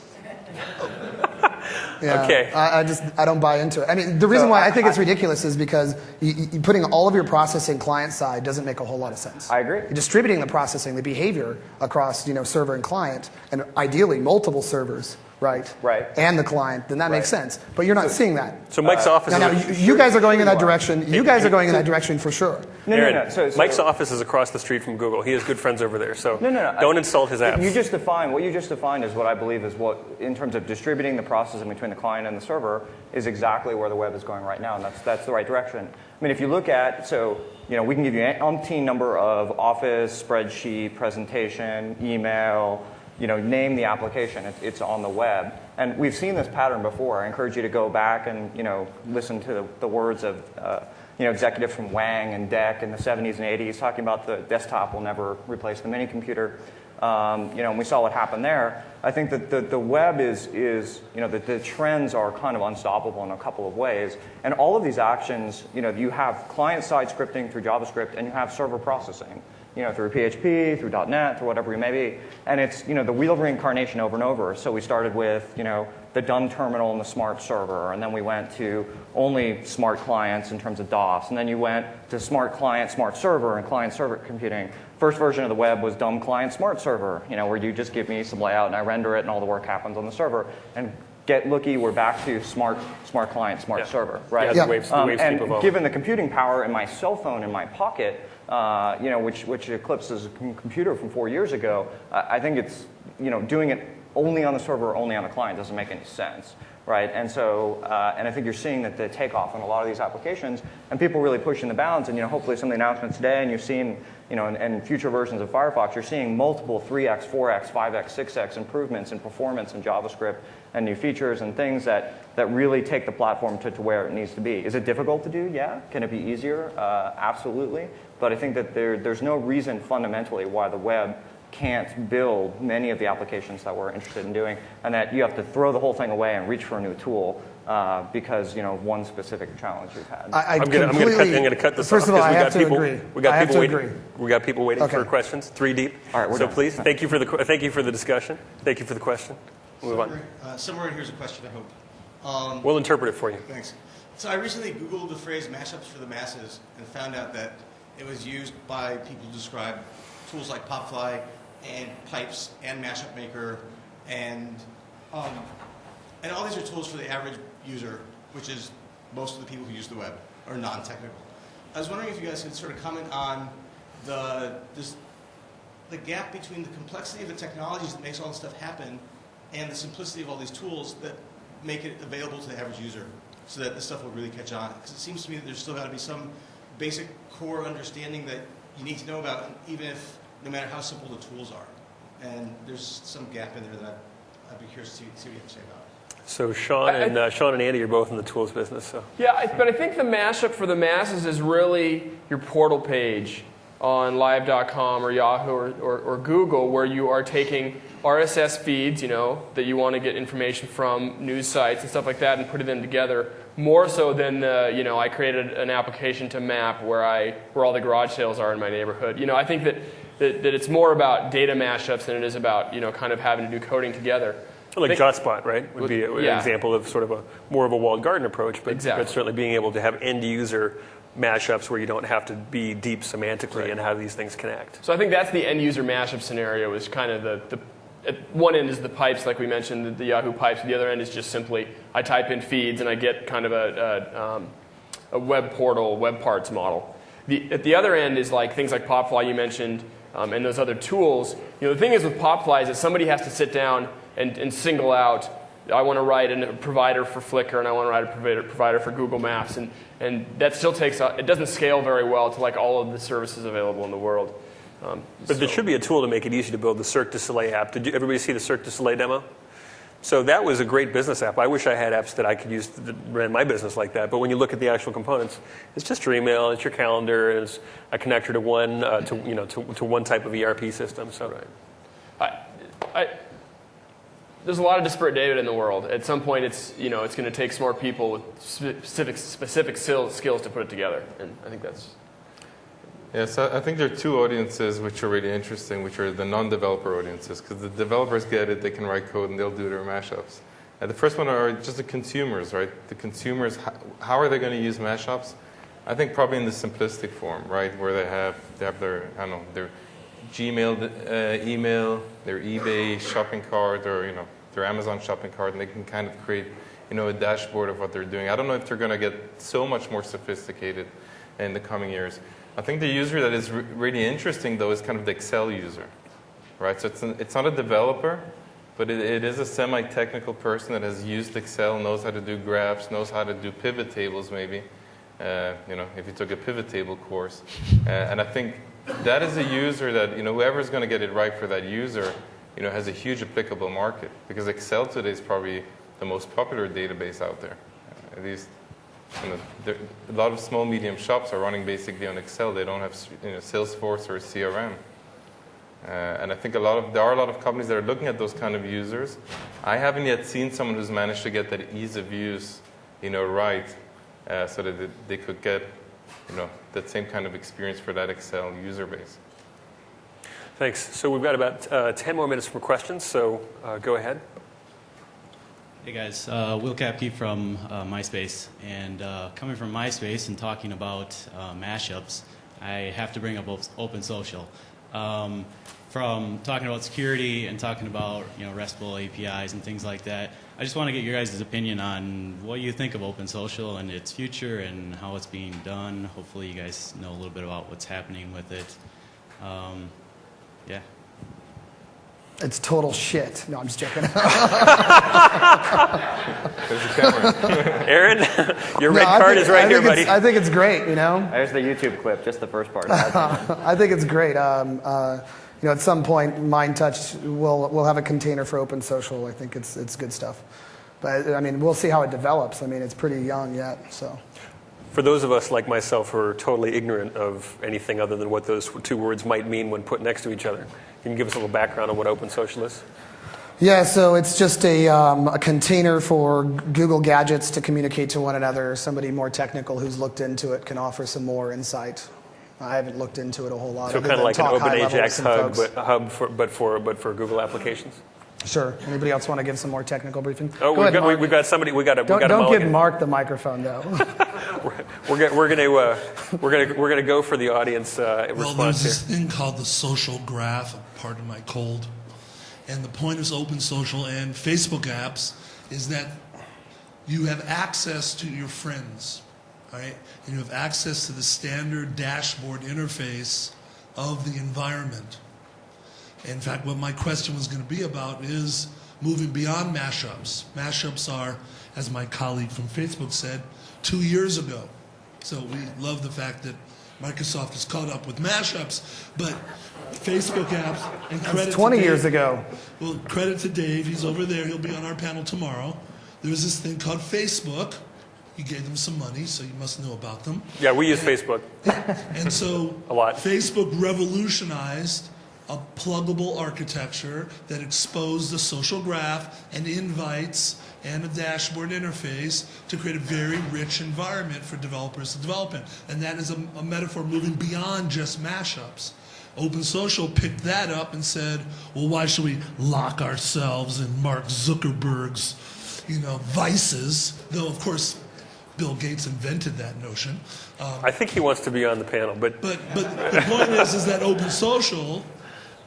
Yeah, okay. I don't buy into it. I mean, the reason why I think it's ridiculous is because you putting all of your processing client side doesn't make a whole lot of sense. I agree. Distributing the processing, the behavior across server and client, and ideally multiple servers right? Right. And the client, then that makes sense. But you're not seeing that. So Mike's office Now, is... you guys are going in that direction. You guys are going in that direction for sure. Aaron, So Mike's office is across the street from Google. He has good friends over there, so No. don't insult his apps. What you just defined is what I believe is what, in terms of distributing the processing between the client and the server, is exactly where the web is going right now, and that's the right direction. I mean, if you look at, we can give you an umpteen number of Office, spreadsheet, presentation, email, name the application. It's on the web. And we've seen this pattern before. I encourage you to go back and, listen to the words of, executives from Wang and DEC in the 70s and 80s talking about the desktop will never replace the mini computer. And we saw what happened there. I think that the web is the trends are kind of unstoppable in a couple of ways. And all of these actions, you have client-side scripting through JavaScript, and you have server processing, through PHP, through .NET, through whatever it may be. And it's, the wheel of reincarnation over and over. So we started with, the done terminal and the smart server, and then we went to only smart clients in terms of DOS, and then you went to smart client, smart server, and client-server computing. First version of the web was dumb client, smart server, where you just give me some layout and I render it, and all the work happens on the server. And get looky, we're back to smart client, smart server, right? Yeah, the waves and keep evolving. given the computing power in my cell phone in my pocket, which eclipses a computer from 4 years ago, I think it's, doing it only on the server or only on the client doesn't make any sense, right? And so, and I think you're seeing that the takeoff on a lot of these applications, and people really pushing the bounds. And hopefully some of the announcements today, and you've seen, in future versions of Firefox, you're seeing multiple 3x, 4x, 5x, 6x improvements in performance in JavaScript and new features and things that really take the platform to where it needs to be. Is it difficult to do? Yeah. Can it be easier? Absolutely. But I think that there's no reason fundamentally why the web can't build many of the applications that we're interested in doing, and that you have to throw the whole thing away and reach for a new tool because one specific challenge you've had. I'm going to cut this First off of all, I because have to agree. we got I have people to waiting. agree. We got people waiting for questions. 3 deep. All right, we're so done. please, thank you for the discussion. Thank you for the question. We'll move on. Somewhere in here's a question, I hope. We'll interpret it for you. Thanks. So I recently Googled the phrase mashups for the masses and found out that it was used by people to describe tools like Popfly and Pipes and Mashup Maker and all these are tools for the average user, which is most of the people who use the web, are non-technical. I was wondering if you guys could sort of comment on the gap between the complexity of the technologies that makes all this stuff happen and the simplicity of all these tools that make it available to the average user so that this stuff will really catch on. Because it seems to me that there's still got to be some basic core understanding that you need to know about, even if, no matter how simple the tools are. And there's some gap in there that I'd be curious to see what you have to say about it. So Sean and Andy are both in the tools business. So. Yeah, but I think the mashup for the masses is really your portal page on live.com or Yahoo or Google, where you are taking RSS feeds, that you want to get information from, news sites and stuff like that, and putting them together. More so than I created an application to map where all the garage sales are in my neighborhood. I think that it's more about data mashups than it is about kind of having to do coding together. Like JotSpot, right? Would be an example of sort of more of a walled garden approach, but certainly being able to have end user mashups where you don't have to be deep semantically and how these things connect. So I think that's the end user mashup scenario. Is kind of the at one end is the pipes, like we mentioned, the Yahoo pipes. The other end is just simply I type in feeds and I get kind of a web portal, web parts model. At the other end is like things like Popfly you mentioned and those other tools. The thing is with Popfly is that somebody has to sit down and single out, I want to write a provider for Flickr and I want to write a provider for Google Maps. And that still takes, it doesn't scale very well to like all of the services available in the world. But there should be a tool to make it easy to build the Cirque du Soleil app. Did everybody see the Cirque du Soleil demo? So that was a great business app. I wish I had apps that I could use to run my business like that. But when you look at the actual components, it's just your email, it's your calendar, it's a connector to one to one type of ERP system. So there's a lot of disparate data in the world. At some point, it's going to take smart people with specific skills to put it together, and I think that's. Yes, I think there are two audiences which are really interesting, which are the non-developer audiences, because the developers get it, they can write code, and they'll do their mashups. And the first one are just the consumers, right? The consumers, how are they going to use mashups? I think probably in the simplistic form, right, where they have their, their Gmail email, their eBay shopping cart, or their Amazon shopping cart, and they can kind of create, a dashboard of what they're doing. I don't know if they're going to get so much more sophisticated in the coming years. I think the user that is really interesting, though, is kind of the Excel user, right? So it's not a developer, but it is a semi-technical person that has used Excel, knows how to do graphs, knows how to do pivot tables maybe, if you took a pivot table course. And I think that is a user that, whoever's going to get it right for that user, has a huge applicable market. Because Excel today is probably the most popular database out there. At least, a lot of small, medium shops are running basically on Excel. They don't have Salesforce or CRM. And I think there are a lot of companies that are looking at those kind of users. I haven't yet seen someone who's managed to get that ease of use, right, so that they could get, that same kind of experience for that Excel user base. Thanks. So we've got about 10 more minutes for questions, so go ahead. Hey guys, Will Kapke from MySpace, and coming from MySpace and talking about mashups, I have to bring up Open Social. From talking about security and talking about RESTful APIs and things like that, I just want to get your guys' opinion on what you think of Open Social and its future and how it's being done. Hopefully you guys know a little bit about what's happening with it. Yeah. It's total shit. No, I'm just joking. There's the camera. Aaron, your red card is right here, buddy. I think it's great, There's the YouTube clip, just the first part. I think it's great. At some point, MindTouch will have a container for Open Social. I think it's good stuff. But, we'll see how it develops. It's pretty young yet, so. For those of us like myself who are totally ignorant of anything other than what those two words might mean when put next to each other, can you give us a little background on what Open Social is? Yeah, so it's just a container for Google gadgets to communicate to one another. Somebody more technical who's looked into it can offer some more insight. I haven't looked into it a whole lot. So kind of like an Open Ajax hub, but for Google appecations. Sure. Anybody else want to give some more technical briefing? Oh, we've got somebody. Don't give Mark the microphone though. we're gonna go for the audience response. Well, there's this thing called the social graph. Pardon my cold. And the point of Open Social and Facebook apps is that you have access to your friends, right? And you have access to the standard dashboard interface of the environment. In fact, what my question was going to be about is moving beyond mashups. Mashups are, as my colleague from Facebook said, 2 years ago. So we love the fact that Microsoft is caught up with mashups, but Facebook apps, and credit That's 20 to Dave, years ago. Well, credit to Dave. He's over there. He'll be on our panel tomorrow. There's this thing called Facebook. You gave them some money, so you must know about them. Yeah, we use Facebook. And so a lot. Facebook revolutionized a pluggable architecture that exposed the social graph and invites and a dashboard interface to create a very rich environment for developers to develop in. And that is a metaphor moving beyond just mashups. Open Social picked that up and said, well, why should we lock ourselves in Mark Zuckerberg's, vices? Though, of course, Bill Gates invented that notion. I think he wants to be on the panel, but the point is that Open Social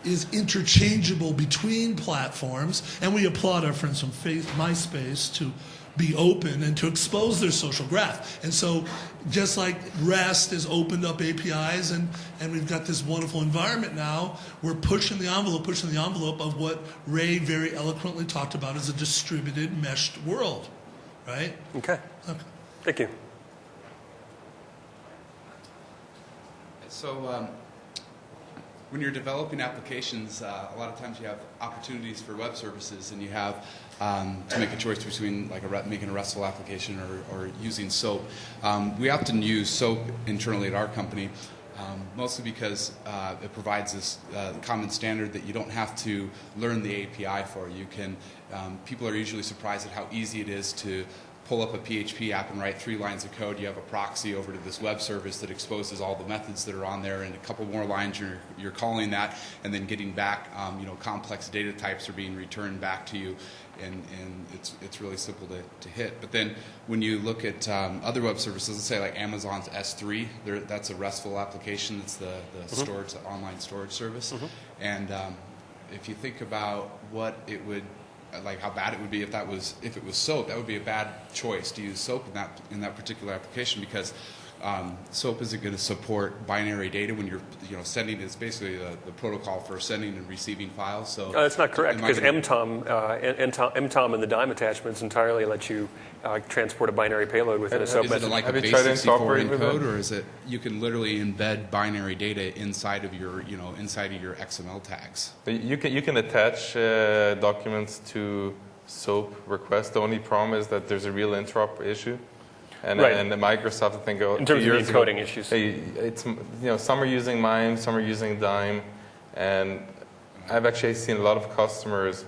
is interchangeable between platforms, and we applaud our friends from MySpace to be open and to expose their social graph. And so just like REST has opened up APIs and we've got this wonderful environment now, we're pushing the envelope of what Ray very eloquently talked about as a distributed, meshed world, right? Okay. Thank you. So when you're developing applications, a lot of times you have opportunities for web services, and you have to make a choice between making a RESTful application or using SOAP. We often use SOAP internally at our company, mostly because it provides this common standard that you don't have to learn the API for. You can. People are usually surprised at how easy it is to pull up a PHP app and write 3 lines of code. You have a proxy over to this web service that exposes all the methods that are on there, and a couple more lines you're calling that, and then getting back complex data types are being returned back to you, and it's really simple to hit. But then when you look at other web services, let's say like Amazon's S3, that's a RESTful application. It's the storage, the online storage service. And if you think about what it would like how bad it would be if it was soap. That would be a bad choice to use soap in that particular application, because SOAP isn't going to support binary data when you're sending. It's basically the protocol for sending and receiving files. So that's not correct, because MTOM and the DIME attachments entirely let you transport a binary payload within a SOAP message. Is it like a base 64 encode, or is it you can literally embed binary data inside of your XML tags? You can attach documents to SOAP requests. The only problem is that there's a real interop issue. And Microsoft, I think, in terms of the encoding issues, it's some are using MIME, some are using DIME, and I've actually seen a lot of customers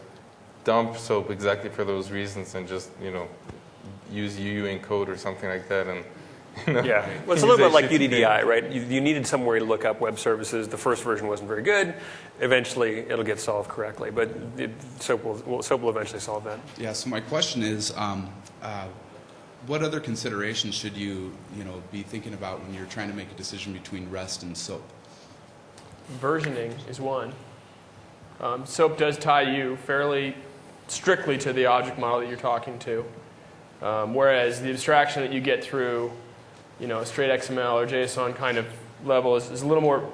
dump SOAP exactly for those reasons and just use UU encode or something like that. And yeah, well, it's a little bit like UDDI, right? You needed somewhere to look up web services. The first version wasn't very good. Eventually, it'll get solved correctly, but SOAP will eventually solve that. Yeah. So my question is, what other considerations should you be thinking about when you're trying to make a decision between REST and SOAP? Versioning is one. SOAP does tie you fairly strictly to the object model that you're talking to, whereas the abstraction that you get through, a straight XML or JSON kind of level is a little more.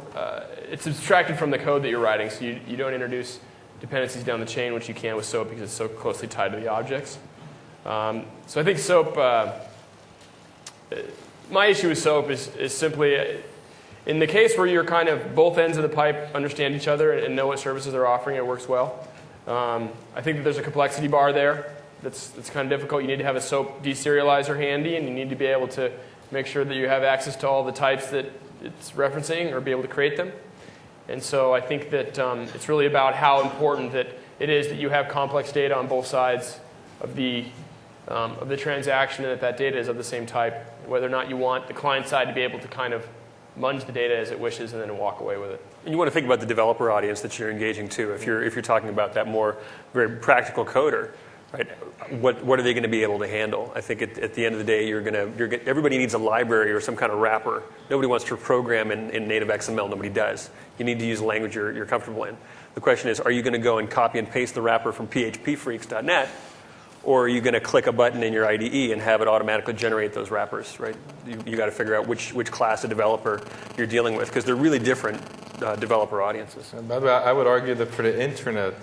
It's abstracted from the code that you're writing, so you don't introduce dependencies down the chain, which you can with SOAP because it's so closely tied to the objects. So I think SOAP, my issue with SOAP is simply, in the case where you're kind of both ends of the pipe understand each other and know what services they're offering, it works well. I think that there's a complexity bar there that's kind of difficult. You need to have a SOAP deserializer handy, and you need to be able to make sure that you have access to all the types that it's referencing or be able to create them. And so I think that it's really about how important that it is that you have complex data on both sides of the transaction, and that data is of the same type, whether or not you want the client side to be able to kind of munge the data as it wishes and then walk away with it. And you want to think about the developer audience that you're engaging too. If you're talking about that more very practical coder, right? What are they going to be able to handle? I think at the end of the day, everybody needs a library or some kind of wrapper. Nobody wants to program in native XML. Nobody does. You need to use a language you're comfortable in. The question is, are you going to go and copy and paste the wrapper from phpfreaks.net, or are you going to click a button in your IDE and have it automatically generate those wrappers, right? You got to figure out which class of developer you're dealing with, because they're really different developer audiences. And by the way, I would argue that for the internet,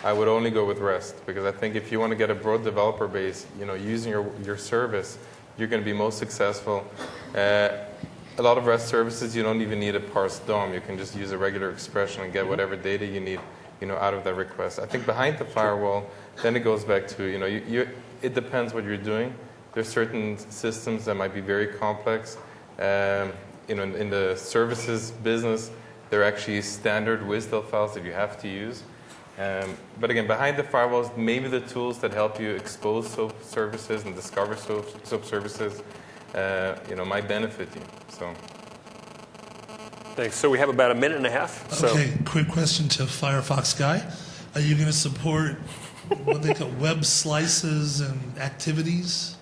I would only go with REST, because I think if you want to get a broad developer base, using your service, you're going to be most successful. A lot of REST services, you don't even need a parsed DOM. You can just use a regular expression and get whatever data you need, out of that request. I think behind the firewall, then it goes back to, it depends what you're doing. There's certain systems that might be very complex. In the services business, there are actually standard WSDL files that you have to use. But again, behind the firewalls, maybe the tools that help you expose SOAP services and discover SOAP services, might benefit you. So. Thanks. So we have about a minute and a half. Okay, quick question to Firefox guy. Are you going to support what they call web slices and activities?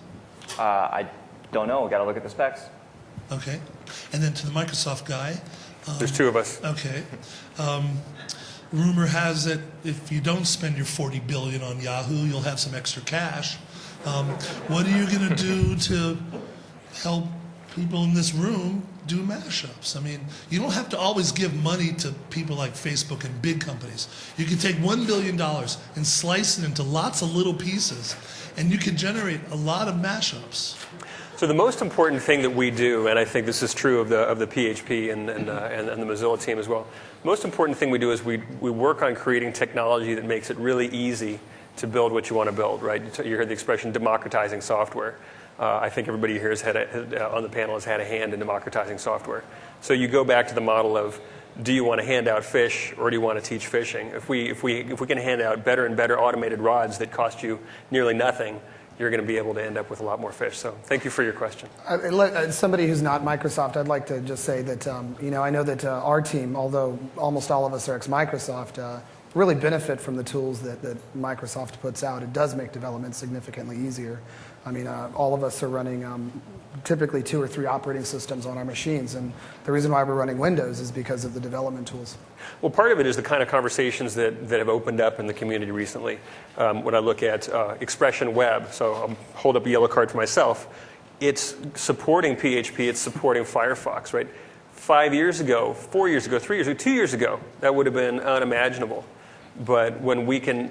I don't know. Got to look at the specs. Okay. And then to the Microsoft guy. There's two of us. Okay. Rumor has it if you don't spend your $40 billion on Yahoo, you'll have some extra cash. What are you going to do to help people in this room do mashups? I mean, you don't have to always give money to people like Facebook and big companies. You can take $1 billion and slice it into lots of little pieces, and you can generate a lot of mashups. So the most important thing that we do, and I think this is true of the PHP and the Mozilla team as well, the most important thing we do is we work on creating technology that makes it really easy to build what you want to build, right? You heard the expression democratizing software. I think everybody here on the panel has had a hand in democratizing software. So you go back to the model of, do you want to hand out fish or do you want to teach fishing? If we can hand out better and better automated rods that cost you nearly nothing, you're going to be able to end up with a lot more fish. So thank you for your question. As somebody who's not Microsoft, I'd like to just say that, I know that our team, although almost all of us are ex-Microsoft, really benefit from the tools that Microsoft puts out. It does make development significantly easier. I mean, all of us are running typically 2 or 3 operating systems on our machines, and the reason why we're running Windows is because of the development tools. Well, part of it is the kind of conversations that have opened up in the community recently. When I look at Expression Web, so I'll hold up a yellow card for myself, it's supporting PHP, it's supporting Firefox, right? 5 years ago, 4 years ago, 3 years ago, 2 years ago, that would have been unimaginable. But when we can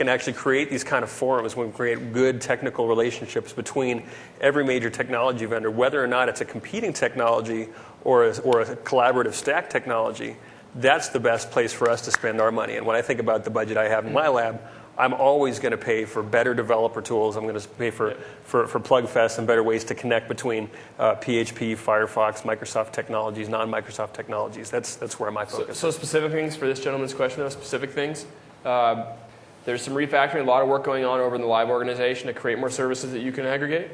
actually create these kind of forums, when we create good technical relationships between every major technology vendor, whether or not it's a competing technology or a collaborative stack technology, that's the best place for us to spend our money. And when I think about the budget I have in my lab, I'm always going to pay for better developer tools. I'm going to pay for PlugFest and better ways to connect between PHP, Firefox, Microsoft technologies, non-Microsoft technologies. That's where my focus So specific things for this gentleman's question, though, specific things. There's some refactoring, a lot of work going on over in the live organization to create more services that you can aggregate.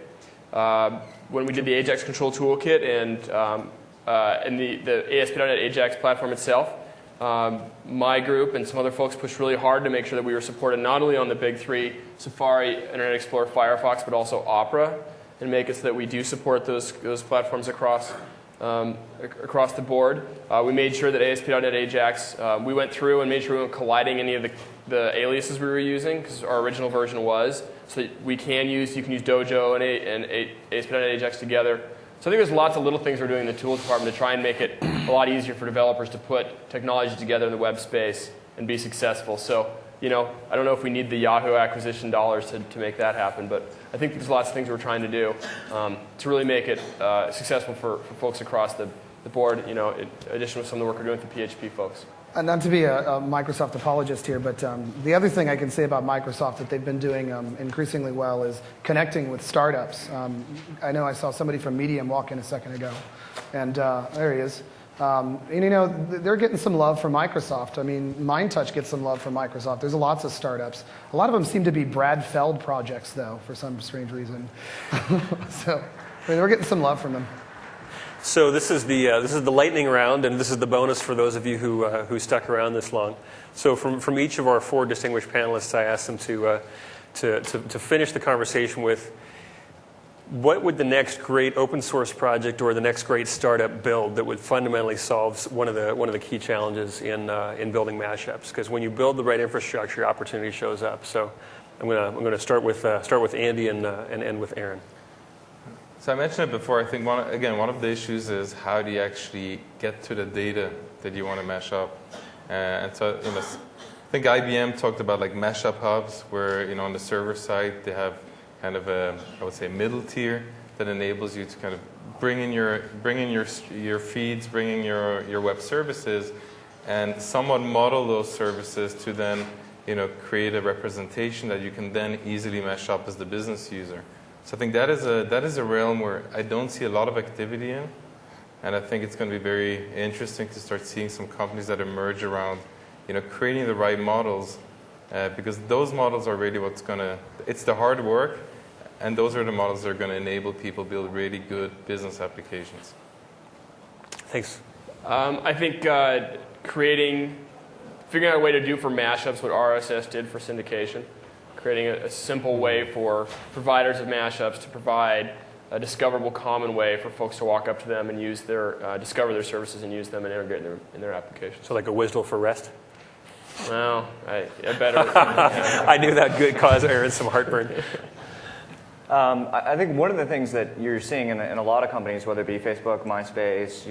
When we did the Ajax Control Toolkit and the ASP.NET Ajax platform itself, my group and some other folks pushed really hard to make sure that we were supported not only on the big 3, Safari, Internet Explorer, Firefox, but also Opera, and make it so that we do support those platforms across the board. We made sure that ASP.NET Ajax, we went through and made sure we weren't colliding any of the aliases we were using, because our original version was. So you can use Dojo and ASP.NET Ajax together. So I think there's lots of little things we're doing in the tools department to try and make it a lot easier for developers to put technology together in the web space and be successful. So, I don't know if we need the Yahoo acquisition dollars to make that happen, but I think there's lots of things we're trying to do to really make it successful for folks across the board, in addition to some of the work we're doing with the PHP folks. And not to be a Microsoft apologist here, but the other thing I can say about Microsoft that they've been doing increasingly well is connecting with startups. I know I saw somebody from Medium walk in a second ago, and there he is. They're getting some love from Microsoft. I mean, MindTouch gets some love from Microsoft. There's lots of startups. A lot of them seem to be Brad Feld projects, though, for some strange reason. So we're getting some love from them. So this is the lightning round, and this is the bonus for those of you who stuck around this long. So from each of our 4 distinguished panelists, I asked them to finish the conversation with what would the next great open source project or the next great startup build that would fundamentally solve one of the key challenges in building mashups? Because when you build the right infrastructure, opportunity shows up. So I'm going to start with Andy and end with Aaron. So I mentioned it before. I think one of the issues is how do you actually get to the data that you want to mash up? And so I think IBM talked about like mashup hubs, where on the server side they have kind of a, I would say, middle tier that enables you to kind of bring in your feeds, bring in your web services, and somewhat model those services to then create a representation that you can then easily mash up as the business user. So I think that is a realm where I don't see a lot of activity in, and I think it's going to be very interesting to start seeing some companies that emerge around, creating the right models, because those models are really it's the hard work, and those are the models that are going to enable people to build really good business applications. Thanks. I think figuring out a way to do for mashups what RSS did for syndication. Creating a simple way for providers of mashups to provide a discoverable common way for folks to walk up to them and discover their services and use them and integrate in their applications. So like a WSDL for REST? Well, I better. I knew that could cause Aaron some heartburn. I think one of the things that you're seeing in a lot of companies, whether it be Facebook, MySpace,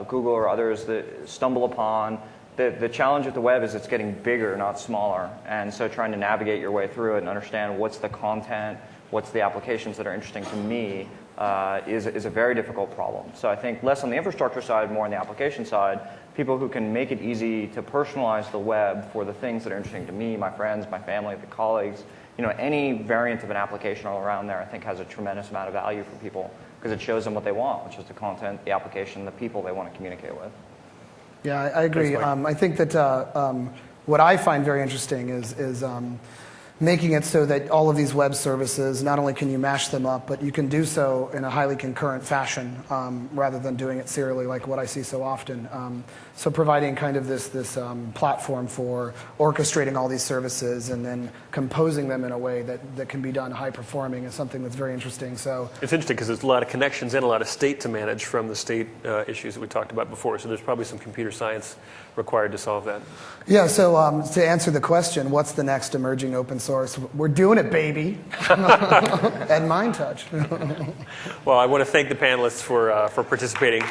Google or others, that stumble upon the challenge with the web is it's getting bigger, not smaller. And so trying to navigate your way through it and understand what's the content, what's the applications that are interesting to me is a very difficult problem. So I think less on the infrastructure side, more on the application side, people who can make it easy to personalize the web for the things that are interesting to me, my friends, my family, the colleagues. Any variant of an application all around there I think has a tremendous amount of value for people because it shows them what they want, which is the content, the application, the people they want to communicate with. Yeah, I agree. I think that what I find very interesting is making it so that all of these web services, not only can you mash them up, but you can do so in a highly concurrent fashion rather than doing it serially like what I see so often. So providing kind of this platform for orchestrating all these services and then composing them in a way that can be done high performing is something that's very interesting. So it's interesting because there's a lot of connections and a lot of state to manage from the state issues that we talked about before. So there's probably some computer science required to solve that. Yeah, so to answer the question, what's the next emerging open source? We're doing it, baby, at MindTouch. Well, I want to thank the panelists for participating.